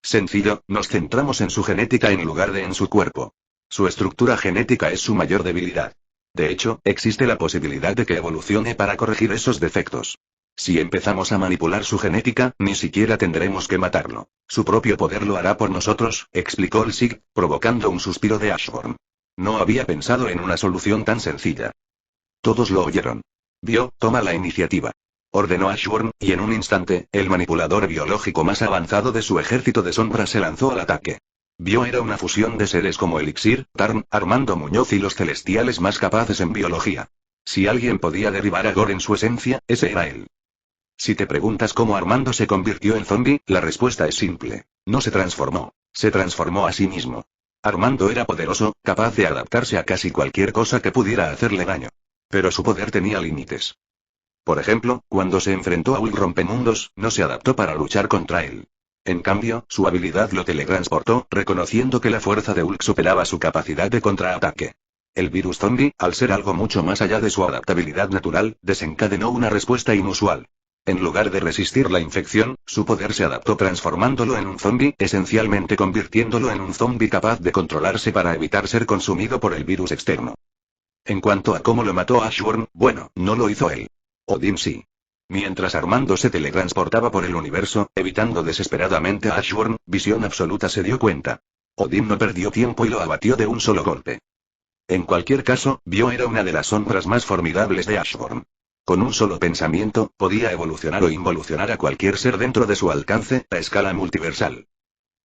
Speaker 2: Sencillo, nos centramos en su genética en lugar de en su cuerpo. Su estructura genética es su mayor debilidad. De hecho, existe la posibilidad de que evolucione para corregir esos defectos. Si empezamos a manipular su genética, ni siquiera tendremos que matarlo. Su propio poder lo hará por nosotros, explicó el Sith, provocando un suspiro de Ashburn. No había pensado en una solución tan sencilla. Todos lo oyeron. Vio, toma la iniciativa. Ordenó Ashburn, y en un instante, el manipulador biológico más avanzado de su ejército de sombras se lanzó al ataque. Vio era una fusión de seres como Elixir, Tarn, Armando Muñoz y los celestiales más capaces en biología. Si alguien podía derribar a Gore en su esencia, ese era él. Si te preguntas cómo Armando se convirtió en zombie, la respuesta es simple. No se transformó a sí mismo. Armando era poderoso, capaz de adaptarse a casi cualquier cosa que pudiera hacerle daño. Pero su poder tenía límites. Por ejemplo, cuando se enfrentó a Hulk Rompemundos, no se adaptó para luchar contra él. En cambio, su habilidad lo teletransportó, reconociendo que la fuerza de Hulk superaba su capacidad de contraataque. El virus zombie, al ser algo mucho más allá de su adaptabilidad natural, desencadenó una respuesta inusual. En lugar de resistir la infección, su poder se adaptó transformándolo en un zombie, esencialmente convirtiéndolo en un zombie capaz de controlarse para evitar ser consumido por el virus externo. En cuanto a cómo lo mató Ashburn, bueno, no lo hizo él. Odin sí. Mientras Armando se teletransportaba por el universo, evitando desesperadamente a Ashburn, Visión Absoluta se dio cuenta. Odin no perdió tiempo y lo abatió de un solo golpe. En cualquier caso, Vio era una de las sombras más formidables de Ashburn. Con un solo pensamiento, podía evolucionar o involucionar a cualquier ser dentro de su alcance, a escala multiversal.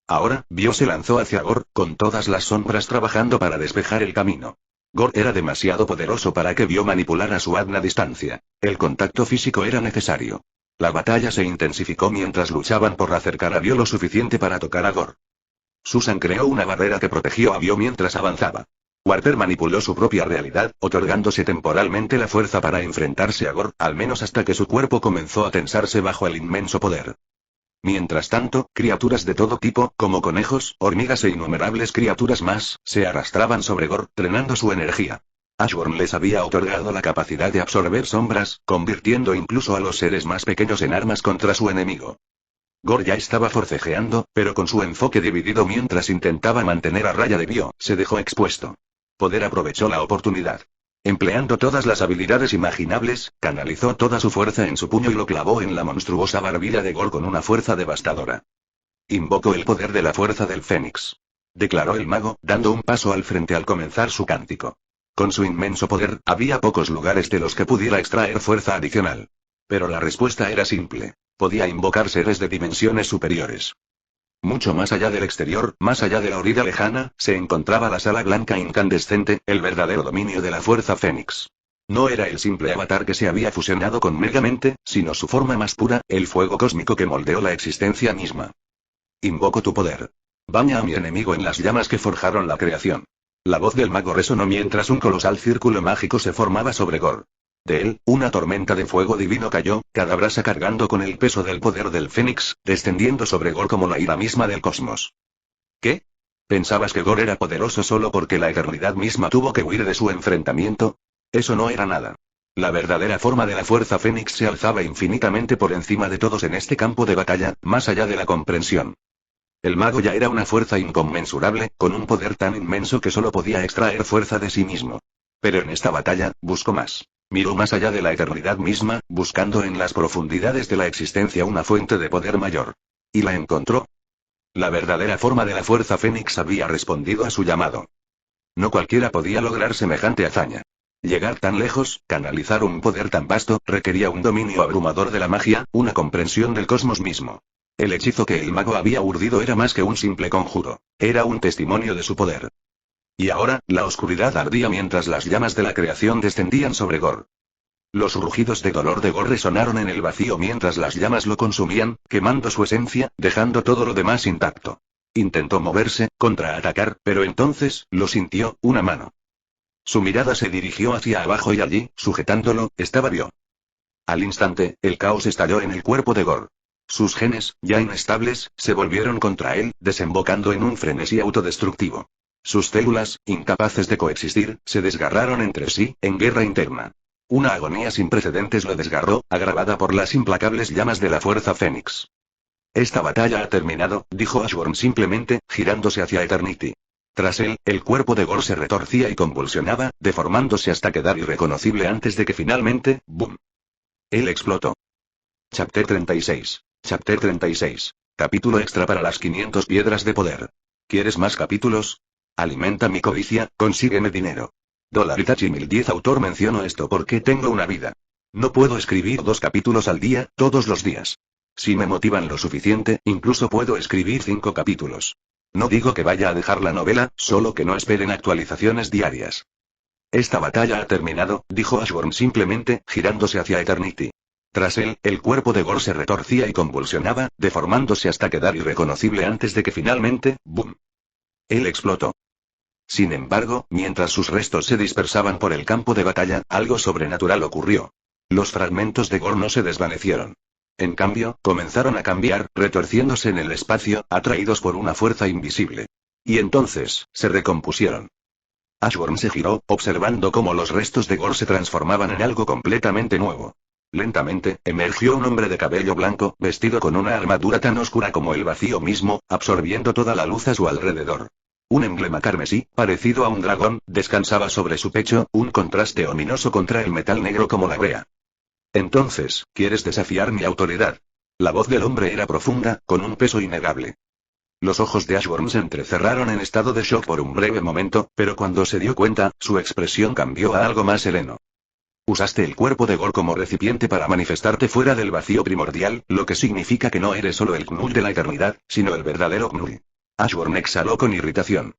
Speaker 2: Ahora, Vio se lanzó hacia Gore, con todas las sombras trabajando para despejar el camino. Gore era demasiado poderoso para que Vio manipulara a su magna distancia. El contacto físico era necesario. La batalla se intensificó mientras luchaban por acercar a Vio lo suficiente para tocar a Gore. Susan creó una barrera que protegió a Vio mientras avanzaba. Walter manipuló su propia realidad, otorgándose temporalmente la fuerza para enfrentarse a Gore, al menos hasta que su cuerpo comenzó a tensarse bajo el inmenso poder. Mientras tanto, criaturas de todo tipo, como conejos, hormigas e innumerables criaturas más, se arrastraban sobre Gore, drenando su energía. Ashburn les había otorgado la capacidad de absorber sombras, convirtiendo incluso a los seres más pequeños en armas contra su enemigo. Gore ya estaba forcejeando, pero con su enfoque dividido mientras intentaba mantener a raya de Vio, se dejó expuesto. Poder aprovechó la oportunidad. Empleando todas las habilidades imaginables, canalizó toda su fuerza en su puño y lo clavó en la monstruosa barbilla de Gore con una fuerza devastadora. Invocó el poder de la fuerza del Fénix. Declaró el mago, dando un paso al frente al comenzar su cántico. Con su inmenso poder, había pocos lugares de los que pudiera extraer fuerza adicional. Pero la respuesta era simple. Podía invocar seres de dimensiones superiores. Mucho más allá del exterior, más allá de la orilla lejana, se encontraba la sala blanca incandescente, el verdadero dominio de la fuerza Fénix. No era el simple avatar que se había fusionado con Megamente, sino su forma más pura, el fuego cósmico que moldeó la existencia misma. Invoco tu poder. Baña a mi enemigo en las llamas que forjaron la creación. La voz del mago resonó mientras un colosal círculo mágico se formaba sobre Gore. De él, una tormenta de fuego divino cayó, cada brasa cargando con el peso del poder del Fénix, descendiendo sobre Gore como la ira misma del cosmos. ¿Qué? ¿Pensabas que Gore era poderoso solo porque la eternidad misma tuvo que huir de su enfrentamiento? Eso no era nada. La verdadera forma de la fuerza Fénix se alzaba infinitamente por encima de todos en este campo de batalla, más allá de la comprensión. El mago ya era una fuerza inconmensurable, con un poder tan inmenso que solo podía extraer fuerza de sí mismo. Pero en esta batalla, buscó más. Miró más allá de la eternidad misma, buscando en las profundidades de la existencia una fuente de poder mayor. ¿Y la encontró? La verdadera forma de la fuerza Fénix había respondido a su llamado. No cualquiera podía lograr semejante hazaña. Llegar tan lejos, canalizar un poder tan vasto, requería un dominio abrumador de la magia, una comprensión del cosmos mismo. El hechizo que el mago había urdido era más que un simple conjuro. Era un testimonio de su poder. Y ahora, la oscuridad ardía mientras las llamas de la creación descendían sobre Gore. Los rugidos de dolor de Gore resonaron en el vacío mientras las llamas lo consumían, quemando su esencia, dejando todo lo demás intacto. Intentó moverse, contraatacar, pero entonces, lo sintió, una mano. Su mirada se dirigió hacia abajo y allí, sujetándolo, estaba Dio. Al instante, el caos estalló en el cuerpo de Gore. Sus genes, ya inestables, se volvieron contra él, desembocando en un frenesí autodestructivo. Sus células, incapaces de coexistir, se desgarraron entre sí, en guerra interna. Una agonía sin precedentes lo desgarró, agravada por las implacables llamas de la Fuerza Fénix. Esta batalla ha terminado, dijo Ashworm simplemente, girándose hacia Eternity. Tras él, el cuerpo de Gore se retorcía y convulsionaba, deformándose hasta quedar irreconocible antes de que finalmente, ¡boom! Él explotó. Chapter 36. Chapter 36. Capítulo extra para las 500 piedras de poder. ¿Quieres más capítulos? Alimenta mi codicia, consígueme dinero. Itachi 1010 Autor menciono esto porque tengo una vida. No puedo escribir 2 capítulos al día, todos los días. Si me motivan lo suficiente, incluso puedo escribir 5 capítulos. No digo que vaya a dejar la novela, solo que no esperen actualizaciones diarias. Esta batalla ha terminado, dijo Ashworm simplemente, girándose hacia Eternity. Tras él, el cuerpo de Gore se retorcía y convulsionaba, deformándose hasta quedar irreconocible antes de que finalmente, ¡boom! Él explotó. Sin embargo, mientras sus restos se dispersaban por el campo de batalla, algo sobrenatural ocurrió. Los fragmentos de Gore no se desvanecieron. En cambio, comenzaron a cambiar, retorciéndose en el espacio, atraídos por una fuerza invisible. Y entonces, se recompusieron. Ashworm se giró, observando cómo los restos de Gore se transformaban en algo completamente nuevo. Lentamente, emergió un hombre de cabello blanco, vestido con una armadura tan oscura como el vacío mismo, absorbiendo toda la luz a su alrededor. Un emblema carmesí, parecido a un dragón, descansaba sobre su pecho, un contraste ominoso contra el metal negro como la brea. Entonces, ¿quieres desafiar mi autoridad? La voz del hombre era profunda, con un peso innegable. Los ojos de Ashworm se entrecerraron en estado de shock por un breve momento, pero cuando se dio cuenta, su expresión cambió a algo más sereno. Usaste el cuerpo de Gore como recipiente para manifestarte fuera del vacío primordial, lo que significa que no eres solo el Knull de la eternidad, sino el verdadero Knull. Ashworm exhaló con irritación.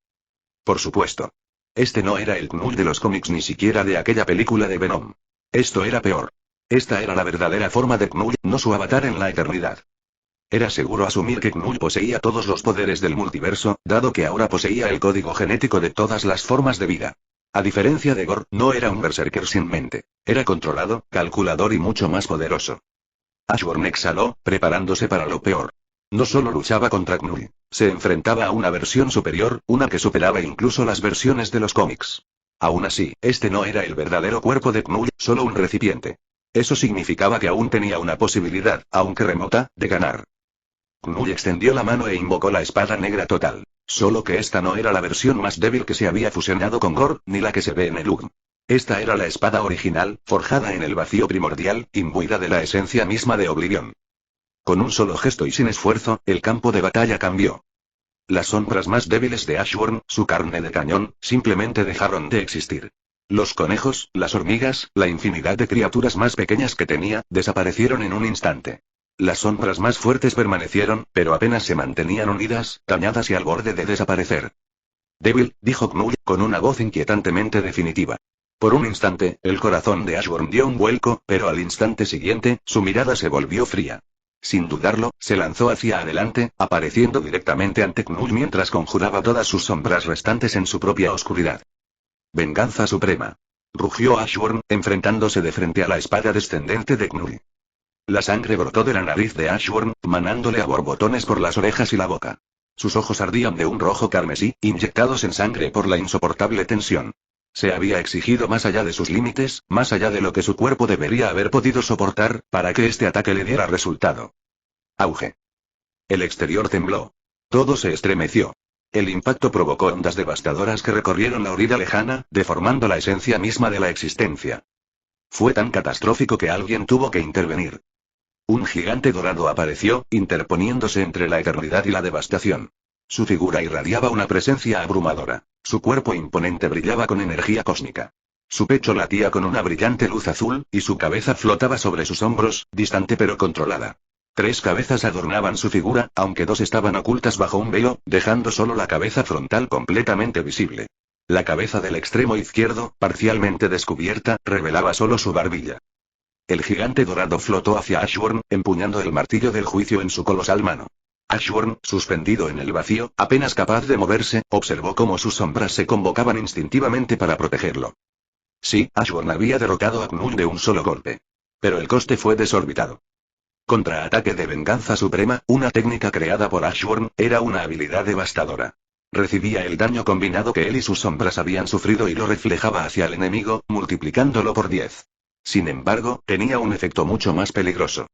Speaker 2: Por supuesto. Este no era el Knull de los cómics ni siquiera de aquella película de Venom. Esto era peor. Esta era la verdadera forma de Knull, no su avatar en la eternidad. Era seguro asumir que Knull poseía todos los poderes del multiverso, dado que ahora poseía el código genético de todas las formas de vida. A diferencia de Gore, no era un berserker sin mente. Era controlado, calculador y mucho más poderoso. Ashworm exhaló, preparándose para lo peor. No solo luchaba contra Knull, se enfrentaba a una versión superior, una que superaba incluso las versiones de los cómics. Aún así, este no era el verdadero cuerpo de Knull, solo un recipiente. Eso significaba que aún tenía una posibilidad, aunque remota, de ganar. Knull extendió la mano e invocó la espada negra total. Solo que esta no era la versión más débil que se había fusionado con Gore, ni la que se ve en el UGM. Esta era la espada original, forjada en el vacío primordial, imbuida de la esencia misma de Oblivion. Con un solo gesto y sin esfuerzo, el campo de batalla cambió. Las sombras más débiles de Ashworm, su carne de cañón, simplemente dejaron de existir. Los conejos, las hormigas, la infinidad de criaturas más pequeñas que tenía, desaparecieron en un instante. Las sombras más fuertes permanecieron, pero apenas se mantenían unidas, dañadas y al borde de desaparecer. Débil, dijo Knull, con una voz inquietantemente definitiva. Por un instante, el corazón de Ashworm dio un vuelco, pero al instante siguiente, su mirada se volvió fría. Sin dudarlo, se lanzó hacia adelante, apareciendo directamente ante Knull mientras conjuraba todas sus sombras restantes en su propia oscuridad. Venganza suprema. Rugió Ashworm, enfrentándose de frente a la espada descendente de Knull. La sangre brotó de la nariz de Ashworm, manándole a borbotones por las orejas y la boca. Sus ojos ardían de un rojo carmesí, inyectados en sangre por la insoportable tensión. Se había exigido más allá de sus límites, más allá de lo que su cuerpo debería haber podido soportar, para que este ataque le diera resultado. Auge. El exterior tembló. Todo se estremeció. El impacto provocó ondas devastadoras que recorrieron la orilla lejana, deformando la esencia misma de la existencia. Fue tan catastrófico que alguien tuvo que intervenir. Un gigante dorado apareció, interponiéndose entre la eternidad y la devastación. Su figura irradiaba una presencia abrumadora. Su cuerpo imponente brillaba con energía cósmica. Su pecho latía con una brillante luz azul, y su cabeza flotaba sobre sus hombros, distante pero controlada. 3 cabezas adornaban su figura, aunque 2 estaban ocultas bajo un velo, dejando solo la cabeza frontal completamente visible. La cabeza del extremo izquierdo, parcialmente descubierta, revelaba solo su barbilla. El gigante dorado flotó hacia Ashburn, empuñando el martillo del juicio en su colosal mano. Ashburn, suspendido en el vacío, apenas capaz de moverse, observó cómo sus sombras se convocaban instintivamente para protegerlo. Sí, Ashburn había derrotado a Knull de un solo golpe. Pero el coste fue desorbitado. Contraataque de venganza suprema, una técnica creada por Ashburn, era una habilidad devastadora. Recibía el daño combinado que él y sus sombras habían sufrido y lo reflejaba hacia el enemigo, multiplicándolo por 10. Sin embargo, tenía un efecto mucho más peligroso.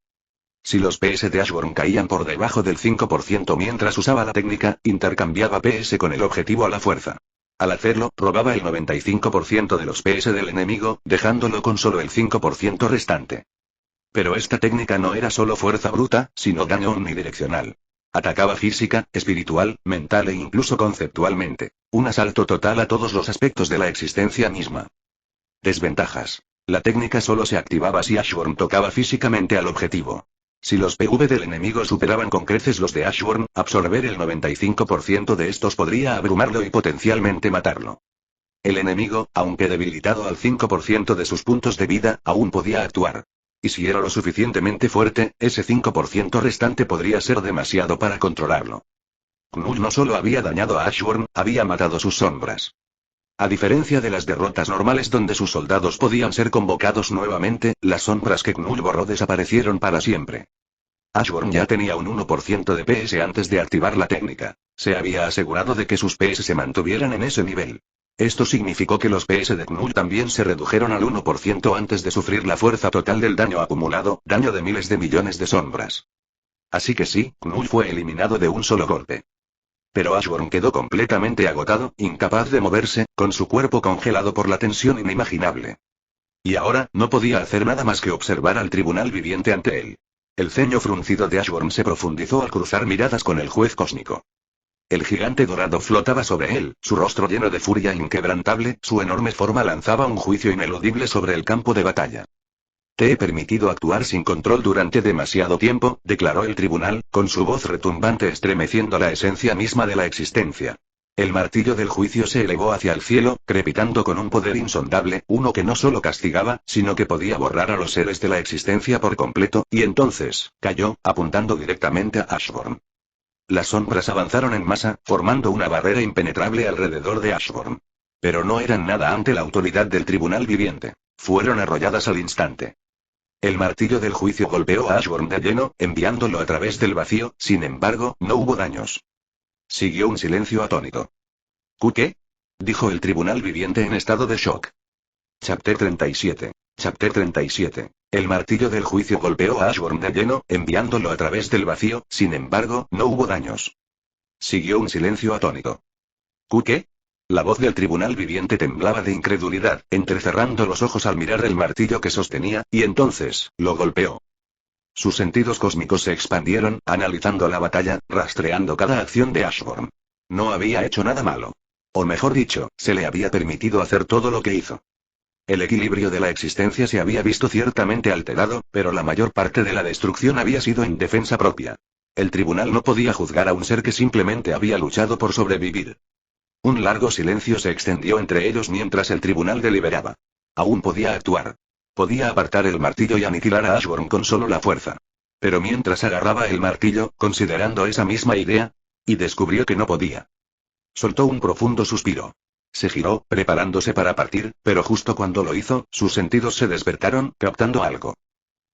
Speaker 2: Si los PS de Ashburn caían por debajo del 5% mientras usaba la técnica, intercambiaba PS con el objetivo a la fuerza. Al hacerlo, robaba el 95% de los PS del enemigo, dejándolo con solo el 5% restante. Pero esta técnica no era solo fuerza bruta, sino daño unidireccional. Atacaba física, espiritual, mental e incluso conceptualmente. Un asalto total a todos los aspectos de la existencia misma. Desventajas. La técnica solo se activaba si Ashburn tocaba físicamente al objetivo. Si los PV del enemigo superaban con creces los de Ashburn, absorber el 95% de estos podría abrumarlo y potencialmente matarlo. El enemigo, aunque debilitado al 5% de sus puntos de vida, aún podía actuar. Y si era lo suficientemente fuerte, ese 5% restante podría ser demasiado para controlarlo. Knull no solo había dañado a Ashburn, había matado sus sombras. A diferencia de las derrotas normales donde sus soldados podían ser convocados nuevamente, las sombras que Knull borró desaparecieron para siempre. Ashburn ya tenía un 1% de PS antes de activar la técnica. Se había asegurado de que sus PS se mantuvieran en ese nivel. Esto significó que los PS de Knull también se redujeron al 1% antes de sufrir la fuerza total del daño acumulado, daño de miles de millones de sombras. Así que sí, Knull fue eliminado de un solo golpe. Pero Ashburn quedó completamente agotado, incapaz de moverse, con su cuerpo congelado por la tensión inimaginable. Y ahora, no podía hacer nada más que observar al tribunal viviente ante él. El ceño fruncido de Ashburn se profundizó al cruzar miradas con el juez cósmico. El gigante dorado flotaba sobre él, su rostro lleno de furia inquebrantable, su enorme forma lanzaba un juicio ineludible sobre el campo de batalla. Te he permitido actuar sin control durante demasiado tiempo, declaró el tribunal, con su voz retumbante estremeciendo la esencia misma de la existencia. El martillo del juicio se elevó hacia el cielo, crepitando con un poder insondable, uno que no solo castigaba, sino que podía borrar a los seres de la existencia por completo, y entonces, cayó, apuntando directamente a Ashburn. Las sombras avanzaron en masa, formando una barrera impenetrable alrededor de Ashburn. Pero no eran nada ante la autoridad del tribunal viviente. Fueron arrolladas al instante. El martillo del juicio golpeó a Ashburn de lleno, enviándolo a través del vacío, sin embargo, no hubo daños. Siguió un silencio atónito. ¿Qué? Dijo el tribunal viviente en estado de shock. Chapter 37. Chapter 37. El martillo del juicio golpeó a Ashburn de lleno, enviándolo a través del vacío, sin embargo, no hubo daños. Siguió un silencio atónito. ¿Qué? La voz del tribunal viviente temblaba de incredulidad, entrecerrando los ojos al mirar el martillo que sostenía, y entonces, lo golpeó. Sus sentidos cósmicos se expandieron, analizando la batalla, rastreando cada acción de Ashburn. No había hecho nada malo. O mejor dicho, se le había permitido hacer todo lo que hizo. El equilibrio de la existencia se había visto ciertamente alterado, pero la mayor parte de la destrucción había sido en defensa propia. El tribunal no podía juzgar a un ser que simplemente había luchado por sobrevivir. Un largo silencio se extendió entre ellos mientras el tribunal deliberaba. Aún podía actuar. Podía apartar el martillo y aniquilar a Ashburn con solo la fuerza. Pero mientras agarraba el martillo, considerando esa misma idea, y descubrió que no podía. Soltó un profundo suspiro. Se giró, preparándose para partir, pero justo cuando lo hizo, sus sentidos se despertaron, captando algo.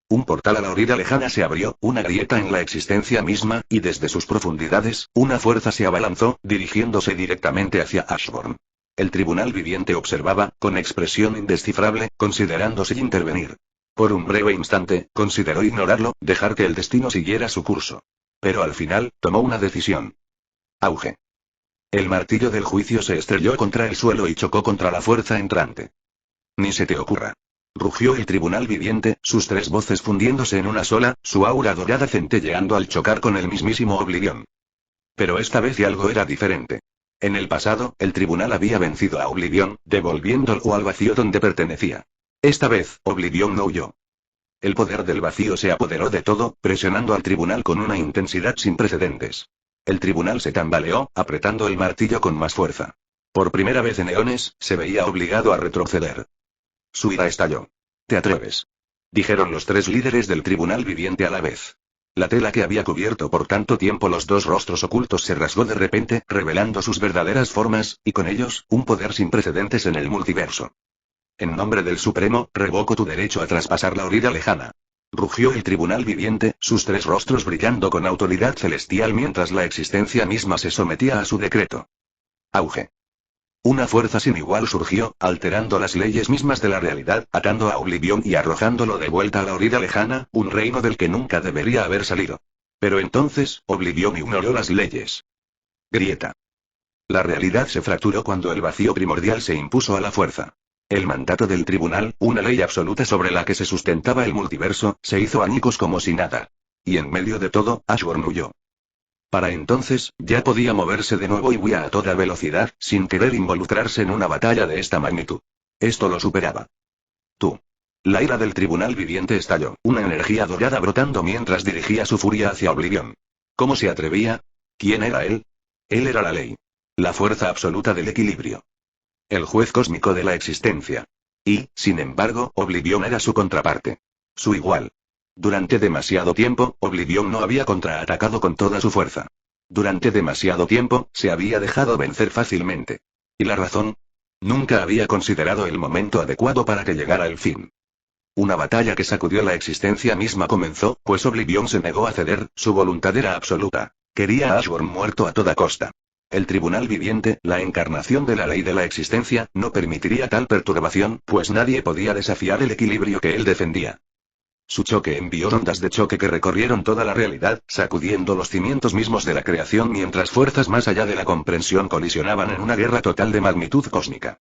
Speaker 2: Un portal a la orilla lejana se abrió, una grieta en la existencia misma, y desde sus profundidades, una fuerza se abalanzó, dirigiéndose directamente hacia Ashburn. El tribunal viviente observaba, con expresión indescifrable, considerándose intervenir. Por un breve instante, consideró ignorarlo, dejar que el destino siguiera su curso. Pero al final, tomó una decisión. Auge. El martillo del juicio se estrelló contra el suelo y chocó contra la fuerza entrante. Ni se te ocurra. Rugió el tribunal viviente, sus tres voces fundiéndose en una sola, su aura dorada centelleando al chocar con el mismísimo Oblivion. Pero esta vez algo era diferente. En el pasado, el tribunal había vencido a Oblivion, devolviéndolo al vacío donde pertenecía. Esta vez, Oblivion no huyó. El poder del vacío se apoderó de todo, presionando al tribunal con una intensidad sin precedentes. El tribunal se tambaleó, apretando el martillo con más fuerza. Por primera vez en eones, se veía obligado a retroceder. Su ira estalló. ¿Te atreves?, dijeron los tres líderes del tribunal viviente a la vez. La tela que había cubierto por tanto tiempo los dos rostros ocultos se rasgó de repente, revelando sus verdaderas formas, y con ellos, un poder sin precedentes en el multiverso. En nombre del Supremo, revoco tu derecho a traspasar la orilla lejana. Rugió el tribunal viviente, sus tres rostros brillando con autoridad celestial mientras la existencia misma se sometía a su decreto. Auge. Una fuerza sin igual surgió, alterando las leyes mismas de la realidad, atando a Oblivion y arrojándolo de vuelta a la orilla lejana, un reino del que nunca debería haber salido. Pero entonces, Oblivion ignoró las leyes. Grieta. La realidad se fracturó cuando el vacío primordial se impuso a la fuerza. El mandato del tribunal, una ley absoluta sobre la que se sustentaba el multiverso, se hizo añicos como si nada. Y en medio de todo, Ashburn huyó. Para entonces, ya podía moverse de nuevo y huía a toda velocidad, sin querer involucrarse en una batalla de esta magnitud. Esto lo superaba. Tú. La ira del tribunal viviente estalló, una energía dorada brotando mientras dirigía su furia hacia Oblivion. ¿Cómo se atrevía? ¿Quién era él? Él era la ley. La fuerza absoluta del equilibrio. El juez cósmico de la existencia. Y, sin embargo, Oblivion era su contraparte. Su igual. Durante demasiado tiempo, Oblivion no había contraatacado con toda su fuerza. Durante demasiado tiempo, se había dejado vencer fácilmente. ¿Y la razón? Nunca había considerado el momento adecuado para que llegara el fin. Una batalla que sacudió la existencia misma comenzó, pues Oblivion se negó a ceder, su voluntad era absoluta. Quería a Ashburn muerto a toda costa. El tribunal viviente, la encarnación de la ley de la existencia, no permitiría tal perturbación, pues nadie podía desafiar el equilibrio que él defendía. Su choque envió ondas de choque que recorrieron toda la realidad, sacudiendo los cimientos mismos de la creación mientras fuerzas más allá de la comprensión colisionaban en una guerra total de magnitud cósmica.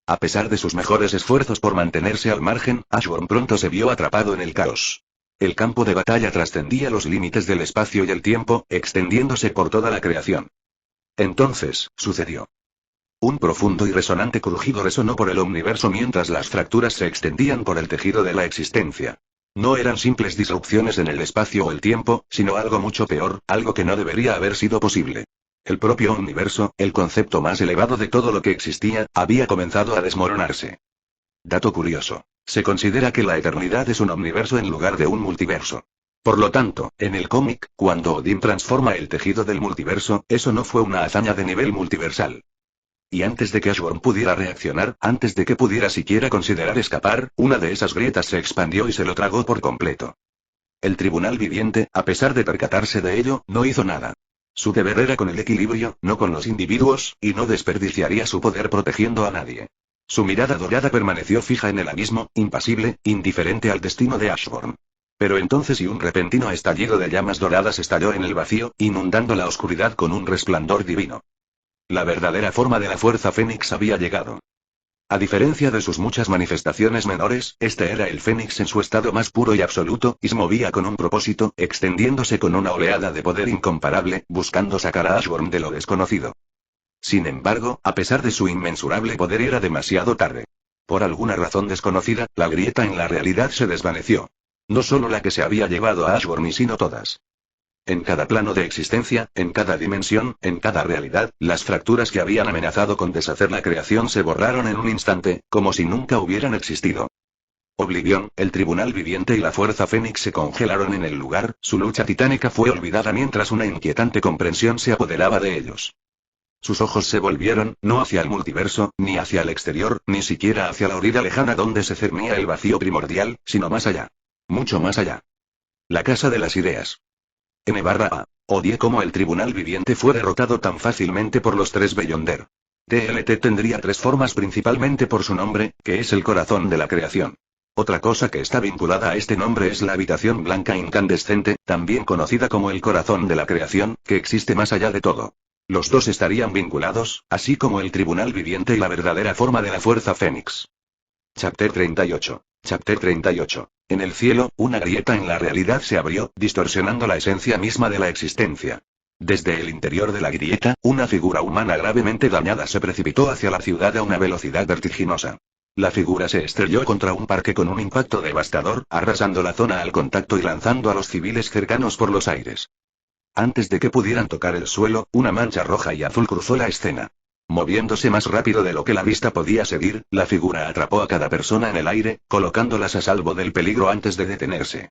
Speaker 2: A pesar de sus mejores esfuerzos por mantenerse al margen, Ashburn pronto se vio atrapado en el caos. El campo de batalla trascendía los límites del espacio y el tiempo, extendiéndose por toda la creación. Entonces, sucedió. Un profundo y resonante crujido resonó por el universo mientras las fracturas se extendían por el tejido de la existencia. No eran simples disrupciones en el espacio o el tiempo, sino algo mucho peor, algo que no debería haber sido posible. El propio universo, el concepto más elevado de todo lo que existía, había comenzado a desmoronarse. Dato curioso. Se considera que la eternidad es un omniverso en lugar de un multiverso. Por lo tanto, en el cómic, cuando Odin transforma el tejido del multiverso, eso no fue una hazaña de nivel multiversal. Y antes de que Ashburn pudiera reaccionar, antes de que pudiera siquiera considerar escapar, una de esas grietas se expandió y se lo tragó por completo. El tribunal viviente, a pesar de percatarse de ello, no hizo nada. Su deber era con el equilibrio, no con los individuos, y no desperdiciaría su poder protegiendo a nadie. Su mirada dorada permaneció fija en el abismo, impasible, indiferente al destino de Ashburn. Pero entonces un repentino estallido de llamas doradas estalló en el vacío, inundando la oscuridad con un resplandor divino. La verdadera forma de la fuerza Fénix había llegado. A diferencia de sus muchas manifestaciones menores, este era el Fénix en su estado más puro y absoluto, y se movía con un propósito, extendiéndose con una oleada de poder incomparable, buscando sacar a Ashburn de lo desconocido. Sin embargo, a pesar de su inmensurable poder era demasiado tarde. Por alguna razón desconocida, la grieta en la realidad se desvaneció. No solo la que se había llevado a Ashburn, sino todas. En cada plano de existencia, en cada dimensión, en cada realidad, las fracturas que habían amenazado con deshacer la creación se borraron en un instante, como si nunca hubieran existido. Oblivion, el tribunal viviente y la fuerza Fénix se congelaron en el lugar, su lucha titánica fue olvidada mientras una inquietante comprensión se apoderaba de ellos. Sus ojos se volvieron, no hacia el multiverso, ni hacia el exterior, ni siquiera hacia la orilla lejana donde se cernía el vacío primordial, sino más allá. Mucho más allá. La casa de las ideas. N/A. Odié cómo el tribunal viviente fue derrotado tan fácilmente por los tres Beyonder. TLT tendría tres formas principalmente por su nombre, que es el corazón de la creación. Otra cosa que está vinculada a este nombre es la habitación blanca incandescente, también conocida como el corazón de la creación, que existe más allá de todo. Los dos estarían vinculados, así como el tribunal viviente y la verdadera forma de la fuerza Fénix. Chapter 38. Chapter 38. En el cielo, una grieta en la realidad se abrió, distorsionando la esencia misma de la existencia. Desde el interior de la grieta, una figura humana gravemente dañada se precipitó hacia la ciudad a una velocidad vertiginosa. La figura se estrelló contra un parque con un impacto devastador, arrasando la zona al contacto y lanzando a los civiles cercanos por los aires. Antes de que pudieran tocar el suelo, una mancha roja y azul cruzó la escena. Moviéndose más rápido de lo que la vista podía seguir, la figura atrapó a cada persona en el aire, colocándolas a salvo del peligro antes de detenerse.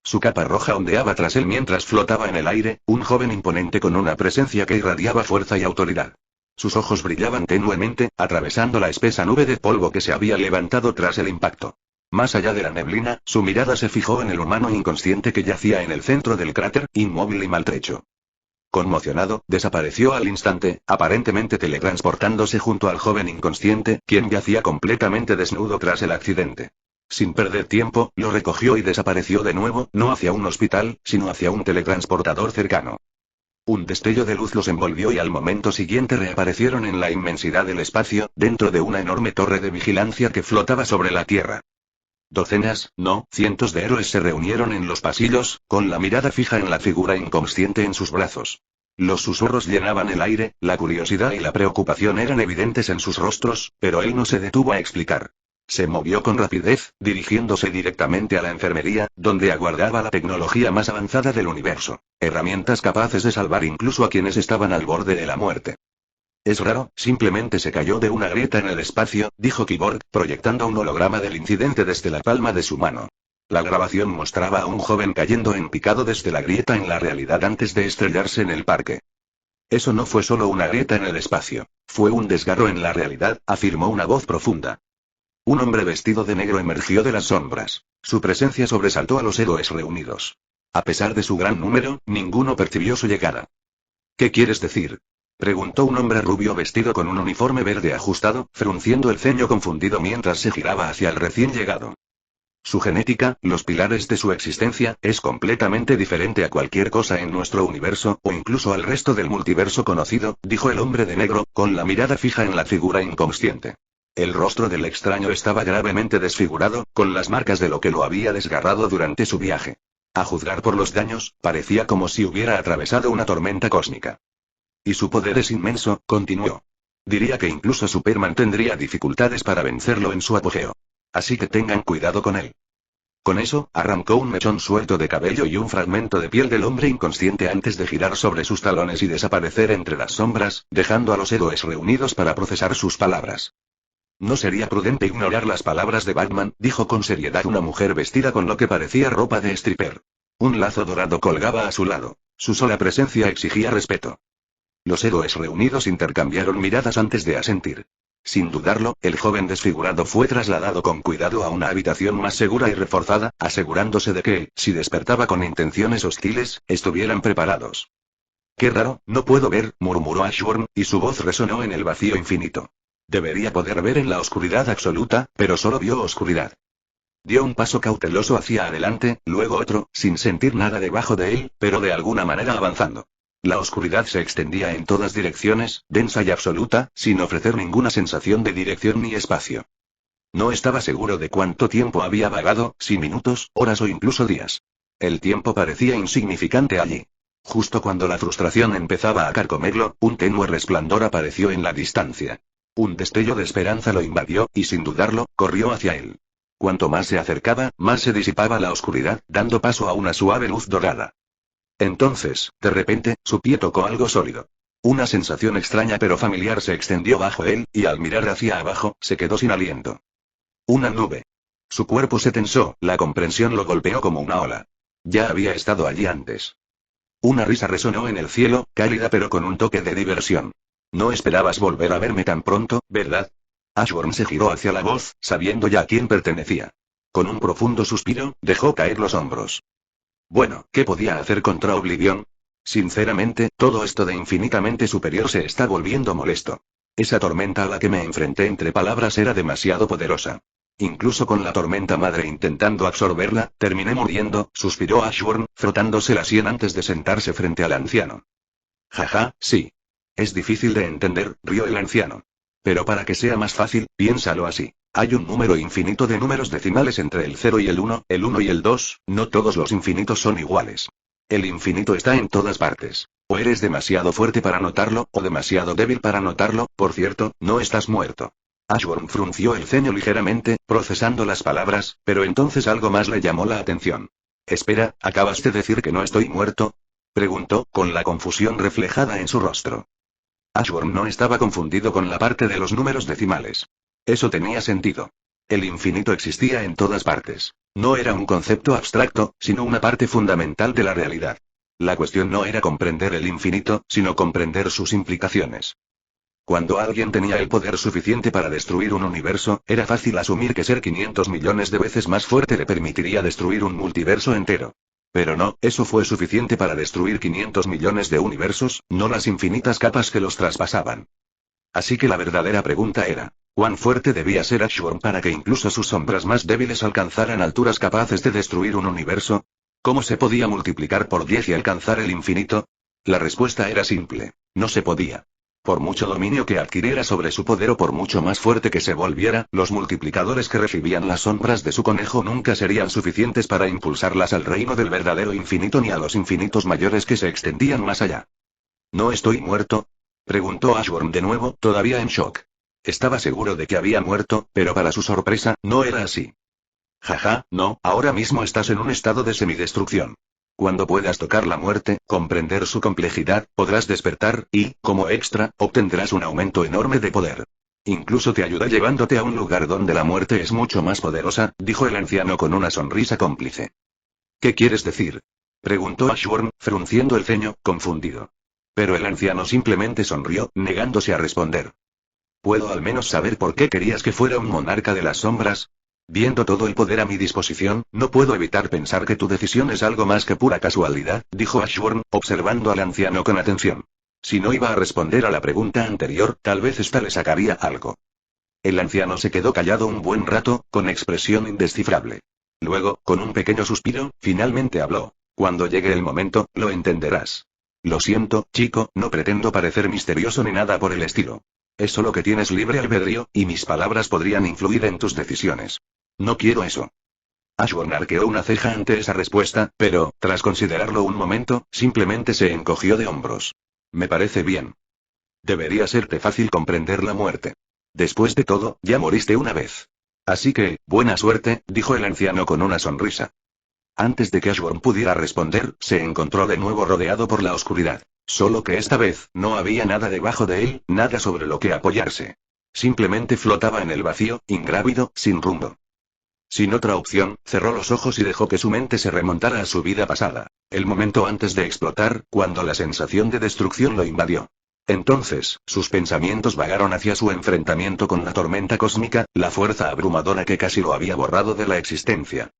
Speaker 2: Su capa roja ondeaba tras él mientras flotaba en el aire, un joven imponente con una presencia que irradiaba fuerza y autoridad. Sus ojos brillaban tenuemente, atravesando la espesa nube de polvo que se había levantado tras el impacto. Más allá de la neblina, su mirada se fijó en el humano inconsciente que yacía en el centro del cráter, inmóvil y maltrecho. Conmocionado, desapareció al instante, aparentemente teletransportándose junto al joven inconsciente, quien yacía completamente desnudo tras el accidente. Sin perder tiempo, lo recogió y desapareció de nuevo, no hacia un hospital, sino hacia un teletransportador cercano. Un destello de luz los envolvió y al momento siguiente reaparecieron en la inmensidad del espacio, dentro de una enorme torre de vigilancia que flotaba sobre la Tierra. Docenas, no, cientos de héroes se reunieron en los pasillos, con la mirada fija en la figura inconsciente en sus brazos. Los susurros llenaban el aire, la curiosidad y la preocupación eran evidentes en sus rostros, pero él no se detuvo a explicar. Se movió con rapidez, dirigiéndose directamente a la enfermería, donde aguardaba la tecnología más avanzada del universo. Herramientas capaces de salvar incluso a quienes estaban al borde de la muerte. Es raro, simplemente se cayó de una grieta en el espacio, dijo Kyborg, proyectando un holograma del incidente desde la palma de su mano. La grabación mostraba a un joven cayendo en picado desde la grieta en la realidad antes de estrellarse en el parque. Eso no fue solo una grieta en el espacio. Fue un desgarro en la realidad, afirmó una voz profunda. Un hombre vestido de negro emergió de las sombras. Su presencia sobresaltó a los héroes reunidos. A pesar de su gran número, ninguno percibió su llegada. ¿Qué quieres decir?, preguntó un hombre rubio vestido con un uniforme verde ajustado, frunciendo el ceño confundido mientras se giraba hacia el recién llegado. Su genética, los pilares de su existencia, es completamente diferente a cualquier cosa en nuestro universo, o incluso al resto del multiverso conocido, dijo el hombre de negro, con la mirada fija en la figura inconsciente. El rostro del extraño estaba gravemente desfigurado, con las marcas de lo que lo había desgarrado durante su viaje. A juzgar por los daños, parecía como si hubiera atravesado una tormenta cósmica. Y su poder es inmenso, continuó. Diría que incluso Superman tendría dificultades para vencerlo en su apogeo. Así que tengan cuidado con él. Con eso, arrancó un mechón suelto de cabello y un fragmento de piel del hombre inconsciente antes de girar sobre sus talones y desaparecer entre las sombras, dejando a los héroes reunidos para procesar sus palabras. No sería prudente ignorar las palabras de Batman, dijo con seriedad una mujer vestida con lo que parecía ropa de stripper. Un lazo dorado colgaba a su lado. Su sola presencia exigía respeto. Los héroes reunidos intercambiaron miradas antes de asentir. Sin dudarlo, el joven desfigurado fue trasladado con cuidado a una habitación más segura y reforzada, asegurándose de que, si despertaba con intenciones hostiles, estuvieran preparados. Qué raro, no puedo ver, murmuró Ashburn, y su voz resonó en el vacío infinito. Debería poder ver en la oscuridad absoluta, pero solo vio oscuridad. Dio un paso cauteloso hacia adelante, luego otro, sin sentir nada debajo de él, pero de alguna manera avanzando. La oscuridad se extendía en todas direcciones, densa y absoluta, sin ofrecer ninguna sensación de dirección ni espacio. No estaba seguro de cuánto tiempo había vagado, si minutos, horas o incluso días. El tiempo parecía insignificante allí. Justo cuando la frustración empezaba a carcomerlo, un tenue resplandor apareció en la distancia. Un destello de esperanza lo invadió, y sin dudarlo, corrió hacia él. Cuanto más se acercaba, más se disipaba la oscuridad, dando paso a una suave luz dorada. Entonces, de repente, su pie tocó algo sólido. Una sensación extraña pero familiar se extendió bajo él, y al mirar hacia abajo, se quedó sin aliento. Una nube. Su cuerpo se tensó, la comprensión lo golpeó como una ola. Ya había estado allí antes. Una risa resonó en el cielo, cálida pero con un toque de diversión. No esperabas volver a verme tan pronto, ¿verdad? Ashburn se giró hacia la voz, sabiendo ya a quién pertenecía. Con un profundo suspiro, dejó caer los hombros. Bueno, ¿qué podía hacer contra Oblivion? Sinceramente, todo esto de infinitamente superior se está volviendo molesto. Esa tormenta a la que me enfrenté entre palabras era demasiado poderosa. Incluso con la tormenta madre intentando absorberla, terminé muriendo, suspiró Ashburn, frotándose la sien antes de sentarse frente al anciano. Jaja, sí. Es difícil de entender, rió el anciano. Pero para que sea más fácil, piénsalo así. Hay un número infinito de números decimales entre el 0 y el 1 y el 2, no todos los infinitos son iguales. El infinito está en todas partes. O eres demasiado fuerte para notarlo, o demasiado débil para notarlo, por cierto, no estás muerto. Ashburn frunció el ceño ligeramente, procesando las palabras, pero entonces algo más le llamó la atención. Espera, ¿acabas de decir que no estoy muerto?, preguntó, con la confusión reflejada en su rostro. Ashburn no estaba confundido con la parte de los números decimales. Eso tenía sentido. El infinito existía en todas partes. No era un concepto abstracto, sino una parte fundamental de la realidad. La cuestión no era comprender el infinito, sino comprender sus implicaciones. Cuando alguien tenía el poder suficiente para destruir un universo, era fácil asumir que ser 500 millones de veces más fuerte le permitiría destruir un multiverso entero. Pero no, eso fue suficiente para destruir 500 millones de universos, no las infinitas capas que los traspasaban. Así que la verdadera pregunta era, ¿cuán fuerte debía ser Ashburn para que incluso sus sombras más débiles alcanzaran alturas capaces de destruir un universo? ¿Cómo se podía multiplicar por 10 y alcanzar el infinito? La respuesta era simple, no se podía. Por mucho dominio que adquiriera sobre su poder o por mucho más fuerte que se volviera, los multiplicadores que recibían las sombras de su conejo nunca serían suficientes para impulsarlas al reino del verdadero infinito ni a los infinitos mayores que se extendían más allá. ¿No estoy muerto?, preguntó Ashburn de nuevo, todavía en shock. Estaba seguro de que había muerto, pero para su sorpresa, no era así. Jaja, no, ahora mismo estás en un estado de semidestrucción. Cuando puedas tocar la muerte, comprender su complejidad, podrás despertar, y, como extra, obtendrás un aumento enorme de poder. Incluso te ayuda llevándote a un lugar donde la muerte es mucho más poderosa, dijo el anciano con una sonrisa cómplice. ¿Qué quieres decir?, preguntó Ashburn, frunciendo el ceño, confundido. Pero el anciano simplemente sonrió, negándose a responder. ¿Puedo al menos saber por qué querías que fuera un monarca de las sombras? Viendo todo el poder a mi disposición, no puedo evitar pensar que tu decisión es algo más que pura casualidad, dijo Ashburn, observando al anciano con atención. Si no iba a responder a la pregunta anterior, tal vez esta le sacaría algo. El anciano se quedó callado un buen rato, con expresión indescifrable. Luego, con un pequeño suspiro, finalmente habló. Cuando llegue el momento, lo entenderás. Lo siento, chico, no pretendo parecer misterioso ni nada por el estilo. Es solo que tienes libre albedrío, y mis palabras podrían influir en tus decisiones. No quiero eso. Ashburn arqueó una ceja ante esa respuesta, pero, tras considerarlo un momento, simplemente se encogió de hombros. Me parece bien. Debería serte fácil comprender la muerte. Después de todo, ya moriste una vez. Así que, buena suerte, dijo el anciano con una sonrisa. Antes de que Ashburn pudiera responder, se encontró de nuevo rodeado por la oscuridad. Solo que esta vez, no había nada debajo de él, nada sobre lo que apoyarse. Simplemente flotaba en el vacío, ingrávido, sin rumbo. Sin otra opción, cerró los ojos y dejó que su mente se remontara a su vida pasada. El momento antes de explotar, cuando la sensación de destrucción lo invadió. Entonces, sus pensamientos vagaron hacia su enfrentamiento con la tormenta cósmica, la fuerza abrumadora que casi lo había borrado de la existencia.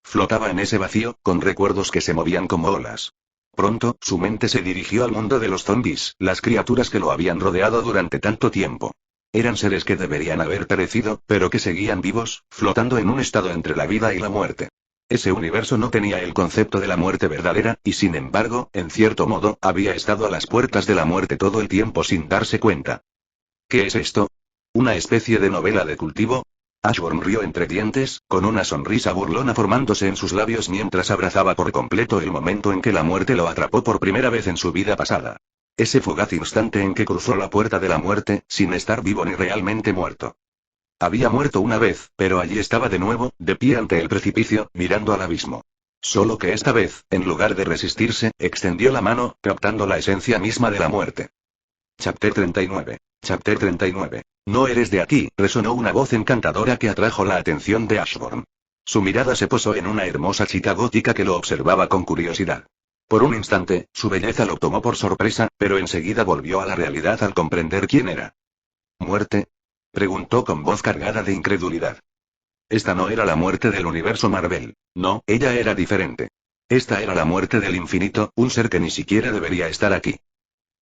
Speaker 2: Flotaba en ese vacío, con recuerdos que se movían como olas. Pronto, su mente se dirigió al mundo de los zombies, las criaturas que lo habían rodeado durante tanto tiempo. Eran seres que deberían haber perecido, pero que seguían vivos, flotando en un estado entre la vida y la muerte. Ese universo no tenía el concepto de la muerte verdadera, y sin embargo, en cierto modo, había estado a las puertas de la muerte todo el tiempo sin darse cuenta. ¿Qué es esto? ¿Una especie de novela de cultivo? Ashburn rió entre dientes, con una sonrisa burlona formándose en sus labios mientras abrazaba por completo el momento en que la muerte lo atrapó por primera vez en su vida pasada. Ese fugaz instante en que cruzó la puerta de la muerte, sin estar vivo ni realmente muerto. Había muerto una vez, pero allí estaba de nuevo, de pie ante el precipicio, mirando al abismo. Solo que esta vez, en lugar de resistirse, extendió la mano, captando la esencia misma de la muerte. Chapter 39. Chapter 39. No eres de aquí, resonó una voz encantadora que atrajo la atención de Ashburn. Su mirada se posó en una hermosa chica gótica que lo observaba con curiosidad. Por un instante, su belleza lo tomó por sorpresa, pero enseguida volvió a la realidad al comprender quién era. ¿Muerte?, preguntó con voz cargada de incredulidad. Esta no era la muerte del universo Marvel. No, ella era diferente. Esta era la muerte del infinito, un ser que ni siquiera debería estar aquí.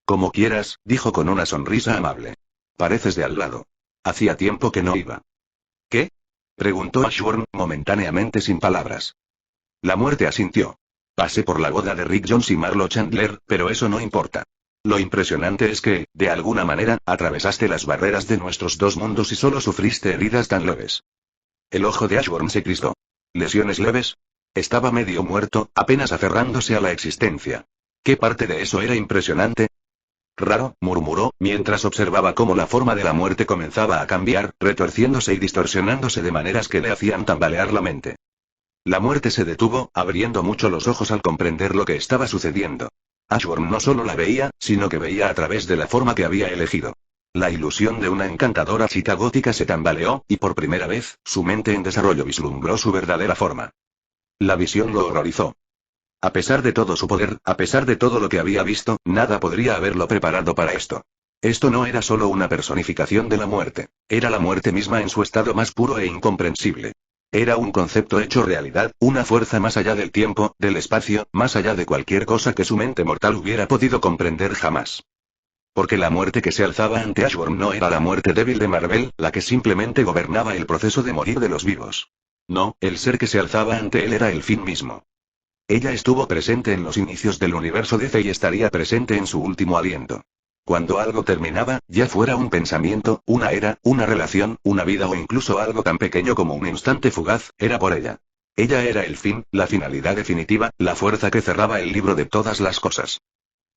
Speaker 2: Como quieras, dijo con una sonrisa amable. Pareces de al lado. Hacía tiempo que no iba. ¿Qué?, preguntó Ashburn, momentáneamente sin palabras. La muerte asintió. Pasé por la boda de Rick Jones y Marlo Chandler, pero eso no importa. Lo impresionante es que, de alguna manera, atravesaste las barreras de nuestros dos mundos y solo sufriste heridas tan leves. El ojo de Ashburn se crispó. ¿Lesiones leves? Estaba medio muerto, apenas aferrándose a la existencia. ¿Qué parte de eso era impresionante? Raro, murmuró, mientras observaba cómo la forma de la muerte comenzaba a cambiar, retorciéndose y distorsionándose de maneras que le hacían tambalear la mente. La muerte se detuvo, abriendo mucho los ojos al comprender lo que estaba sucediendo. Ashworm no solo la veía, sino que veía a través de la forma que había elegido. La ilusión de una encantadora chica gótica se tambaleó, y por primera vez, su mente en desarrollo vislumbró su verdadera forma. La visión lo horrorizó. A pesar de todo su poder, a pesar de todo lo que había visto, nada podría haberlo preparado para esto. Esto no era solo una personificación de la muerte, era la muerte misma en su estado más puro e incomprensible. Era un concepto hecho realidad, una fuerza más allá del tiempo, del espacio, más allá de cualquier cosa que su mente mortal hubiera podido comprender jamás. Porque la muerte que se alzaba ante Ashworm no era la muerte débil de Marvel, la que simplemente gobernaba el proceso de morir de los vivos. No, el ser que se alzaba ante él era el fin mismo. Ella estuvo presente en los inicios del universo DC y estaría presente en su último aliento. Cuando algo terminaba, ya fuera un pensamiento, una era, una relación, una vida o incluso algo tan pequeño como un instante fugaz, era por ella. Ella era el fin, la finalidad definitiva, la fuerza que cerraba el libro de todas las cosas.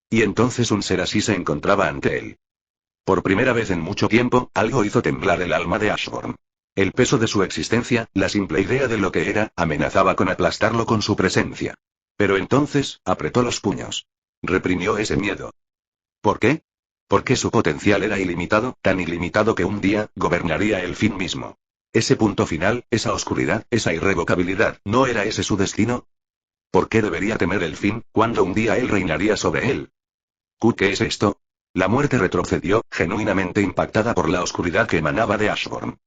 Speaker 2: Y entonces un ser así se encontraba ante él. Por primera vez en mucho tiempo, algo hizo temblar el alma de Ashworm. El peso de su existencia, la simple idea de lo que era, amenazaba con aplastarlo con su presencia. Pero entonces, apretó los puños. Reprimió ese miedo. ¿Por qué? Porque su potencial era ilimitado, tan ilimitado que un día, gobernaría el fin mismo. Ese punto final, esa oscuridad, esa irrevocabilidad, ¿no era ese su destino? ¿Por qué debería temer el fin, cuando un día él reinaría sobre él? ¿Qué es esto? La muerte retrocedió, genuinamente impactada por la oscuridad que emanaba de Ashworm.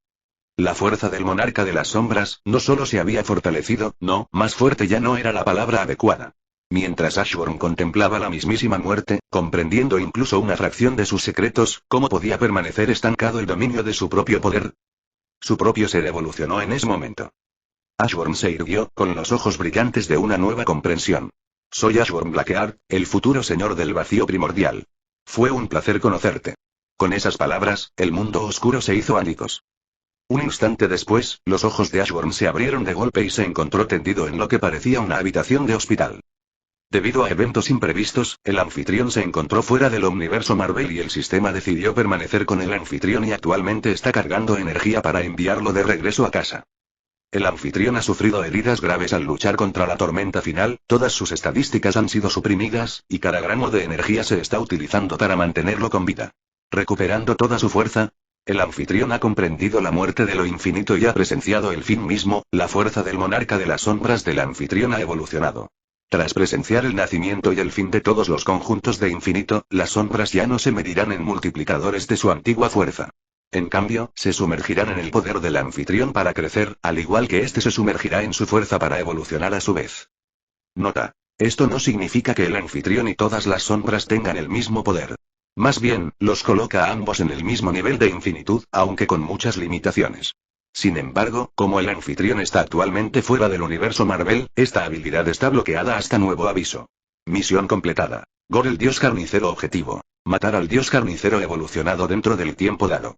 Speaker 2: La fuerza del monarca de las sombras, no solo se había fortalecido, no, más fuerte ya no era la palabra adecuada. Mientras Ashworm contemplaba la mismísima muerte, comprendiendo incluso una fracción de sus secretos, ¿cómo podía permanecer estancado el dominio de su propio poder? Su propio ser evolucionó en ese momento. Ashworm se irguió, con los ojos brillantes de una nueva comprensión. Soy Ashworm Blackheart, el futuro señor del vacío primordial. Fue un placer conocerte. Con esas palabras, el mundo oscuro se hizo añicos. Un instante después, los ojos de Ashworm se abrieron de golpe y se encontró tendido en lo que parecía una habitación de hospital. Debido a eventos imprevistos, el anfitrión se encontró fuera del universo Marvel y el sistema decidió permanecer con el anfitrión y actualmente está cargando energía para enviarlo de regreso a casa. El anfitrión ha sufrido heridas graves al luchar contra la tormenta final, todas sus estadísticas han sido suprimidas, y cada gramo de energía se está utilizando para mantenerlo con vida. Recuperando toda su fuerza, el anfitrión ha comprendido la muerte de lo infinito y ha presenciado el fin mismo, la fuerza del monarca de las sombras del anfitrión ha evolucionado. Tras presenciar el nacimiento y el fin de todos los conjuntos de infinito, las sombras ya no se medirán en multiplicadores de su antigua fuerza. En cambio, se sumergirán en el poder del anfitrión para crecer, al igual que éste se sumergirá en su fuerza para evolucionar a su vez. Nota. Esto no significa que el anfitrión y todas las sombras tengan el mismo poder. Más bien, los coloca a ambos en el mismo nivel de infinitud, aunque con muchas limitaciones. Sin embargo, como el anfitrión está actualmente fuera del universo Marvel, esta habilidad está bloqueada hasta nuevo aviso. Misión completada. Gore el dios carnicero objetivo. Matar al dios carnicero evolucionado dentro del tiempo dado.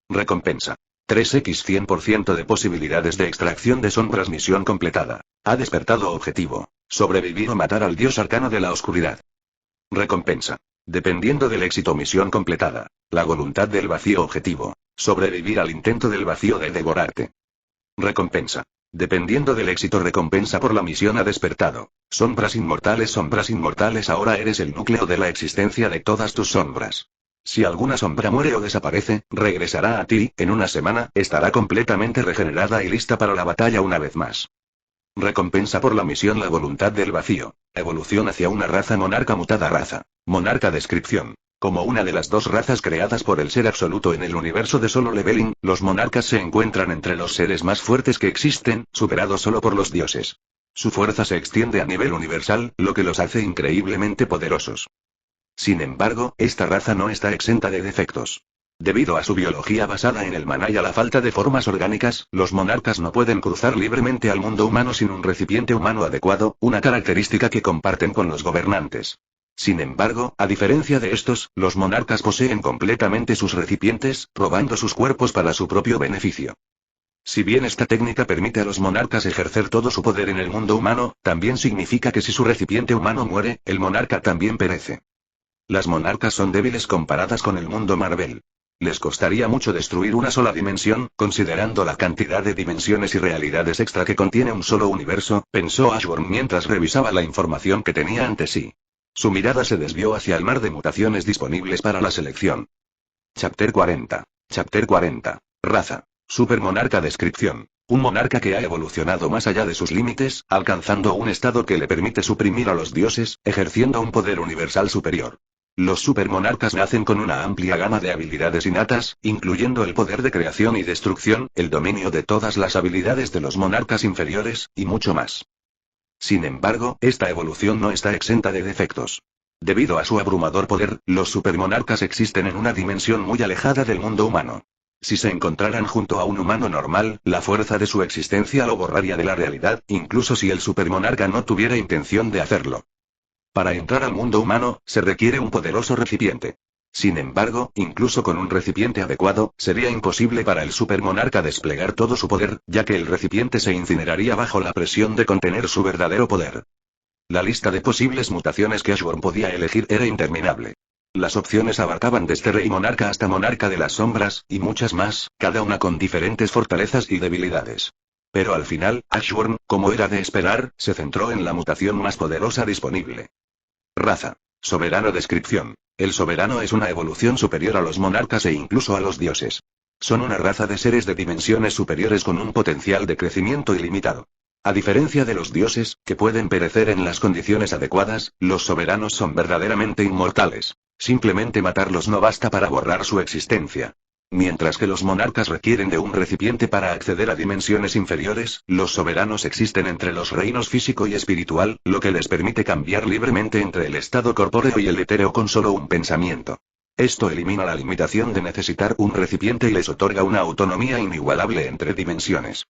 Speaker 2: Recompensa. 3x 100% de posibilidades de extracción de sombras. Misión completada. Ha despertado objetivo. Sobrevivir o matar al dios arcano de la oscuridad. Recompensa. Dependiendo del éxito. Misión completada. La voluntad del vacío objetivo. Sobrevivir al intento del vacío de devorarte. Recompensa. Dependiendo del éxito. Recompensa por la misión. Ha despertado. Sombras inmortales. Ahora eres el núcleo de la existencia de todas tus sombras. Si alguna sombra muere o desaparece, regresará a ti, en una semana, estará completamente regenerada y lista para la batalla una vez más. Recompensa por la misión. La voluntad del vacío. Evolución hacia una raza monarca mutada. Raza. Monarca. Descripción. Como una de las dos razas creadas por el ser absoluto en el universo de Solo Leveling, los monarcas se encuentran entre los seres más fuertes que existen, superados solo por los dioses. Su fuerza se extiende a nivel universal, lo que los hace increíblemente poderosos. Sin embargo, esta raza no está exenta de defectos. Debido a su biología basada en el maná y a la falta de formas orgánicas, los monarcas no pueden cruzar libremente al mundo humano sin un recipiente humano adecuado, una característica que comparten con los gobernantes. Sin embargo, a diferencia de estos, los monarcas poseen completamente sus recipientes, robando sus cuerpos para su propio beneficio. Si bien esta técnica permite a los monarcas ejercer todo su poder en el mundo humano, también significa que si su recipiente humano muere, el monarca también perece. Las monarcas son débiles comparadas con el mundo Marvel. Les costaría mucho destruir una sola dimensión, considerando la cantidad de dimensiones y realidades extra que contiene un solo universo, pensó Ashworm mientras revisaba la información que tenía ante sí. Su mirada se desvió hacia el mar de mutaciones disponibles para la selección. Chapter 40. Chapter 40. Raza. Supermonarca. Descripción. Un monarca que ha evolucionado más allá de sus límites, alcanzando un estado que le permite suprimir a los dioses, ejerciendo un poder universal superior. Los supermonarcas nacen con una amplia gama de habilidades innatas, incluyendo el poder de creación y destrucción, el dominio de todas las habilidades de los monarcas inferiores, y mucho más. Sin embargo, esta evolución no está exenta de defectos. Debido a su abrumador poder, los supermonarcas existen en una dimensión muy alejada del mundo humano. Si se encontraran junto a un humano normal, la fuerza de su existencia lo borraría de la realidad, incluso si el supermonarca no tuviera intención de hacerlo. Para entrar al mundo humano, se requiere un poderoso recipiente. Sin embargo, incluso con un recipiente adecuado, sería imposible para el supermonarca desplegar todo su poder, ya que el recipiente se incineraría bajo la presión de contener su verdadero poder. La lista de posibles mutaciones que Ashworn podía elegir era interminable. Las opciones abarcaban desde Rey Monarca hasta Monarca de las Sombras, y muchas más, cada una con diferentes fortalezas y debilidades. Pero al final, Ashworn, como era de esperar, se centró en la mutación más poderosa disponible. Raza. Soberano. Descripción. El soberano es una evolución superior a los monarcas e incluso a los dioses. Son una raza de seres de dimensiones superiores con un potencial de crecimiento ilimitado. A diferencia de los dioses, que pueden perecer en las condiciones adecuadas, los soberanos son verdaderamente inmortales. Simplemente matarlos no basta para borrar su existencia. Mientras que los monarcas requieren de un recipiente para acceder a dimensiones inferiores, los soberanos existen entre los reinos físico y espiritual, lo que les permite cambiar libremente entre el estado corpóreo y el etéreo con solo un pensamiento. Esto elimina la limitación de necesitar un recipiente y les otorga una autonomía inigualable entre dimensiones.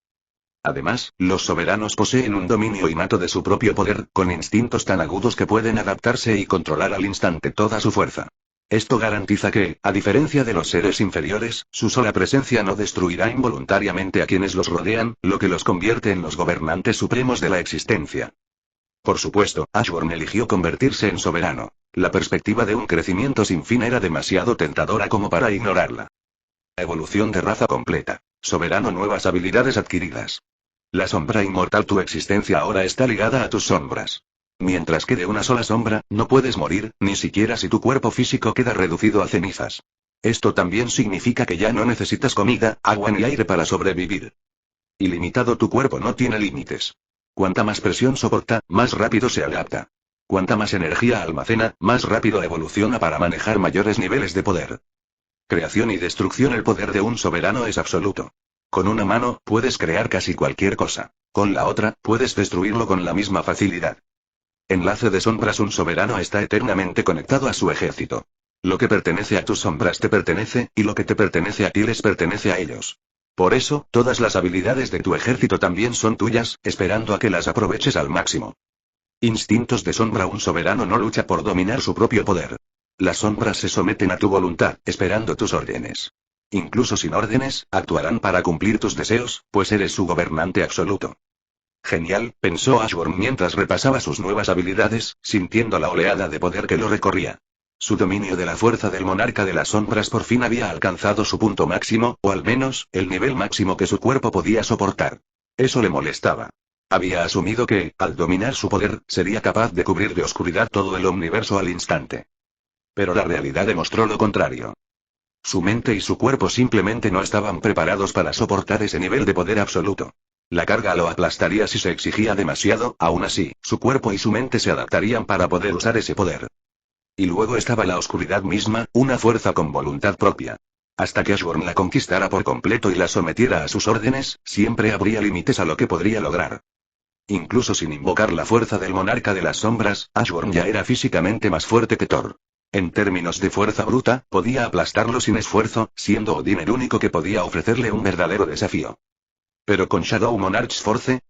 Speaker 2: Además, los soberanos poseen un dominio innato de su propio poder, con instintos tan agudos que pueden adaptarse y controlar al instante toda su fuerza. Esto garantiza que, a diferencia de los seres inferiores, su sola presencia no destruirá involuntariamente a quienes los rodean, lo que los convierte en los gobernantes supremos de la existencia. Por supuesto, Ashworn eligió convertirse en soberano. La perspectiva de un crecimiento sin fin era demasiado tentadora como para ignorarla. Evolución de raza completa. Soberano. Nuevas habilidades adquiridas. La sombra inmortal. Tu existencia ahora está ligada a tus sombras. Mientras que de una sola sombra, no puedes morir, ni siquiera si tu cuerpo físico queda reducido a cenizas. Esto también significa que ya no necesitas comida, agua ni aire para sobrevivir. Ilimitado. Tu cuerpo no tiene límites. Cuanta más presión soporta, más rápido se adapta. Cuanta más energía almacena, más rápido evoluciona para manejar mayores niveles de poder. Creación y destrucción. El poder de un soberano es absoluto. Con una mano, puedes crear casi cualquier cosa. Con la otra, puedes destruirlo con la misma facilidad. Enlace de sombras. Un soberano está eternamente conectado a su ejército. Lo que pertenece a tus sombras te pertenece, y lo que te pertenece a ti les pertenece a ellos. Por eso, todas las habilidades de tu ejército también son tuyas, esperando a que las aproveches al máximo. Instintos de sombra. Un soberano no lucha por dominar su propio poder. Las sombras se someten a tu voluntad, esperando tus órdenes. Incluso sin órdenes, actuarán para cumplir tus deseos, pues eres su gobernante absoluto. Genial, pensó Ashworn mientras repasaba sus nuevas habilidades, sintiendo la oleada de poder que lo recorría. Su dominio de la fuerza del monarca de las sombras por fin había alcanzado su punto máximo, o al menos, el nivel máximo que su cuerpo podía soportar. Eso le molestaba. Había asumido que, al dominar su poder, sería capaz de cubrir de oscuridad todo el universo al instante. Pero la realidad demostró lo contrario. Su mente y su cuerpo simplemente no estaban preparados para soportar ese nivel de poder absoluto. La carga lo aplastaría si se exigía demasiado, aún así, su cuerpo y su mente se adaptarían para poder usar ese poder. Y luego estaba la oscuridad misma, una fuerza con voluntad propia. Hasta que Ashworn la conquistara por completo y la sometiera a sus órdenes, siempre habría límites a lo que podría lograr. Incluso sin invocar la fuerza del monarca de las sombras, Ashworn ya era físicamente más fuerte que Thor. En términos de fuerza bruta, podía aplastarlo sin esfuerzo, siendo Odín el único que podía ofrecerle un verdadero desafío. Pero con Shadow Monarch's Force,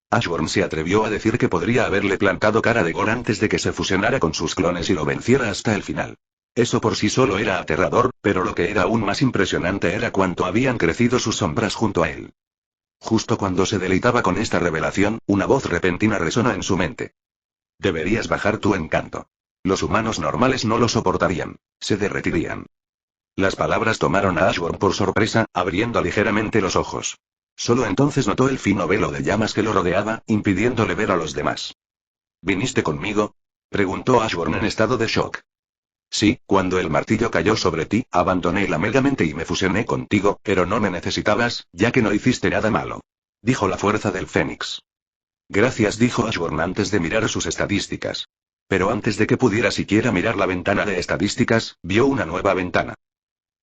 Speaker 2: Ashworn se atrevió a decir que podría haberle plantado cara de Gore antes de que se fusionara con sus clones y lo venciera hasta el final. Eso por sí solo era aterrador, pero lo que era aún más impresionante era cuánto habían crecido sus sombras junto a él. Justo cuando se deleitaba con esta revelación, una voz repentina resonó en su mente. Deberías bajar tu encanto. Los humanos normales no lo soportarían. Se derretirían. Las palabras tomaron a Ashworn por sorpresa, abriendo ligeramente los ojos. Solo entonces notó el fino velo de llamas que lo rodeaba, impidiéndole ver a los demás. ¿Viniste conmigo? Preguntó Ashburn en estado de shock. Sí, cuando el martillo cayó sobre ti, abandoné la Megamente y me fusioné contigo, pero no me necesitabas, ya que no hiciste nada malo. Dijo la fuerza del Fénix. Gracias, dijo Ashburn antes de mirar sus estadísticas. Pero antes de que pudiera siquiera mirar la ventana de estadísticas, vio una nueva ventana.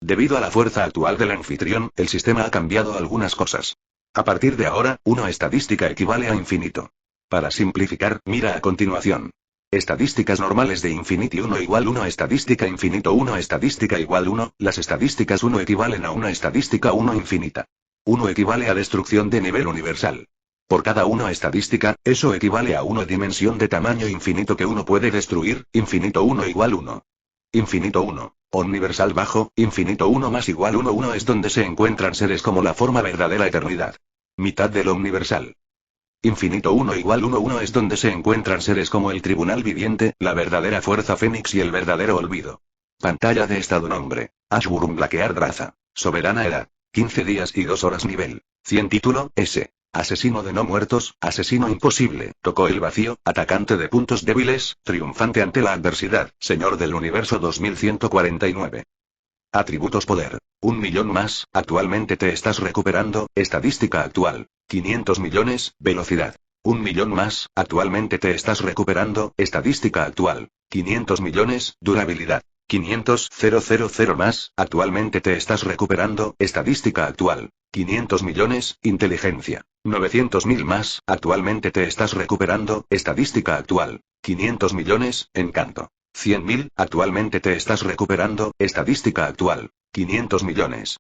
Speaker 2: Debido a la fuerza actual del anfitrión, el sistema ha cambiado algunas cosas. A partir de ahora, 1 estadística equivale a infinito. Para simplificar, mira a continuación. Estadísticas normales de Infinity 1 igual 1 estadística infinito 1 estadística igual 1, las estadísticas 1 equivalen a una estadística 1 infinita. 1 equivale a destrucción de nivel universal. Por cada 1 estadística, eso equivale a 1 dimensión de tamaño infinito que uno puede destruir, infinito 1 igual 1. Infinito 1. Universal bajo, infinito 1 más igual 1 1 es donde se encuentran seres como la forma verdadera eternidad. Mitad de lo universal. Infinito 1 igual 1 1 es donde se encuentran seres como el tribunal viviente, la verdadera fuerza Fénix y el verdadero olvido. Pantalla de estado nombre. Ashburn Blaquear Draza. Soberana edad. 15 días y 2 horas nivel. 100 título, S. Asesino de no muertos, asesino imposible, tocó el vacío, atacante de puntos débiles, triunfante ante la adversidad, señor del universo 2149. Atributos poder. 1 millón más, actualmente te estás recuperando, estadística actual. 500 millones, velocidad. 1 millón más, actualmente te estás recuperando, estadística actual. 500 millones, durabilidad. 500.000 más, actualmente te estás recuperando, estadística actual. 500 millones, inteligencia. 900.000 más, actualmente te estás recuperando, estadística actual. 500 millones, encanto. 100.000, actualmente te estás recuperando, estadística actual. 500 millones.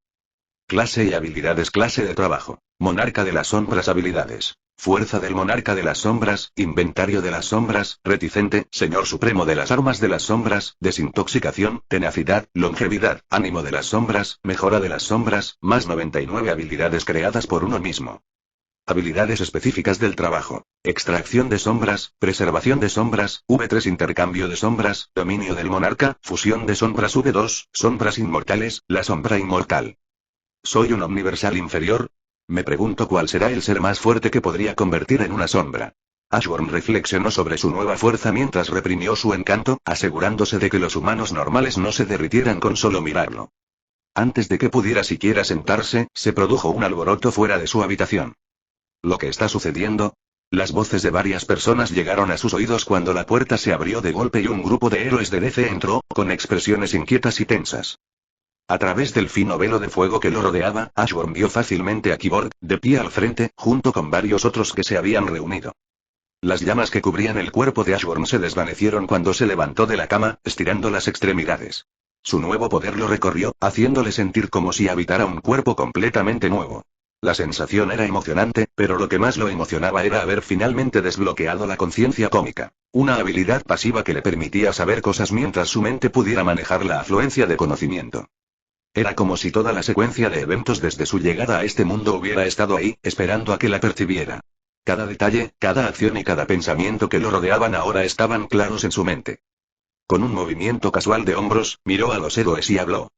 Speaker 2: Clase y habilidades. Clase de trabajo. Monarca de las sombras. Habilidades. Fuerza del monarca de las sombras, inventario de las sombras, reticente, señor supremo de las armas de las sombras, desintoxicación, tenacidad, longevidad, ánimo de las sombras, mejora de las sombras, más 99 habilidades creadas por uno mismo. Habilidades específicas del trabajo. Extracción de sombras, preservación de sombras, V3 intercambio de sombras, dominio del monarca, fusión de sombras V2, sombras inmortales, la sombra inmortal. ¿Soy un universal inferior? Me pregunto cuál será el ser más fuerte que podría convertir en una sombra. Ashburn reflexionó sobre su nueva fuerza mientras reprimió su encanto, asegurándose de que los humanos normales no se derritieran con solo mirarlo. Antes de que pudiera siquiera sentarse, se produjo un alboroto fuera de su habitación. ¿Lo que está sucediendo? Las voces de varias personas llegaron a sus oídos cuando la puerta se abrió de golpe y un grupo de héroes de DC entró, con expresiones inquietas y tensas. A través del fino velo de fuego que lo rodeaba, Ashburn vio fácilmente a Kyborg, de pie al frente, junto con varios otros que se habían reunido. Las llamas que cubrían el cuerpo de Ashburn se desvanecieron cuando se levantó de la cama, estirando las extremidades. Su nuevo poder lo recorrió, haciéndole sentir como si habitara un cuerpo completamente nuevo. La sensación era emocionante, pero lo que más lo emocionaba era haber finalmente desbloqueado la conciencia cómica, una habilidad pasiva que le permitía saber cosas mientras su mente pudiera manejar la afluencia de conocimiento. Era como si toda la secuencia de eventos desde su llegada a este mundo hubiera estado ahí, esperando a que la percibiera. Cada detalle, cada acción y cada pensamiento que lo rodeaban ahora estaban claros en su mente. Con un movimiento casual de hombros, miró a los héroes y habló.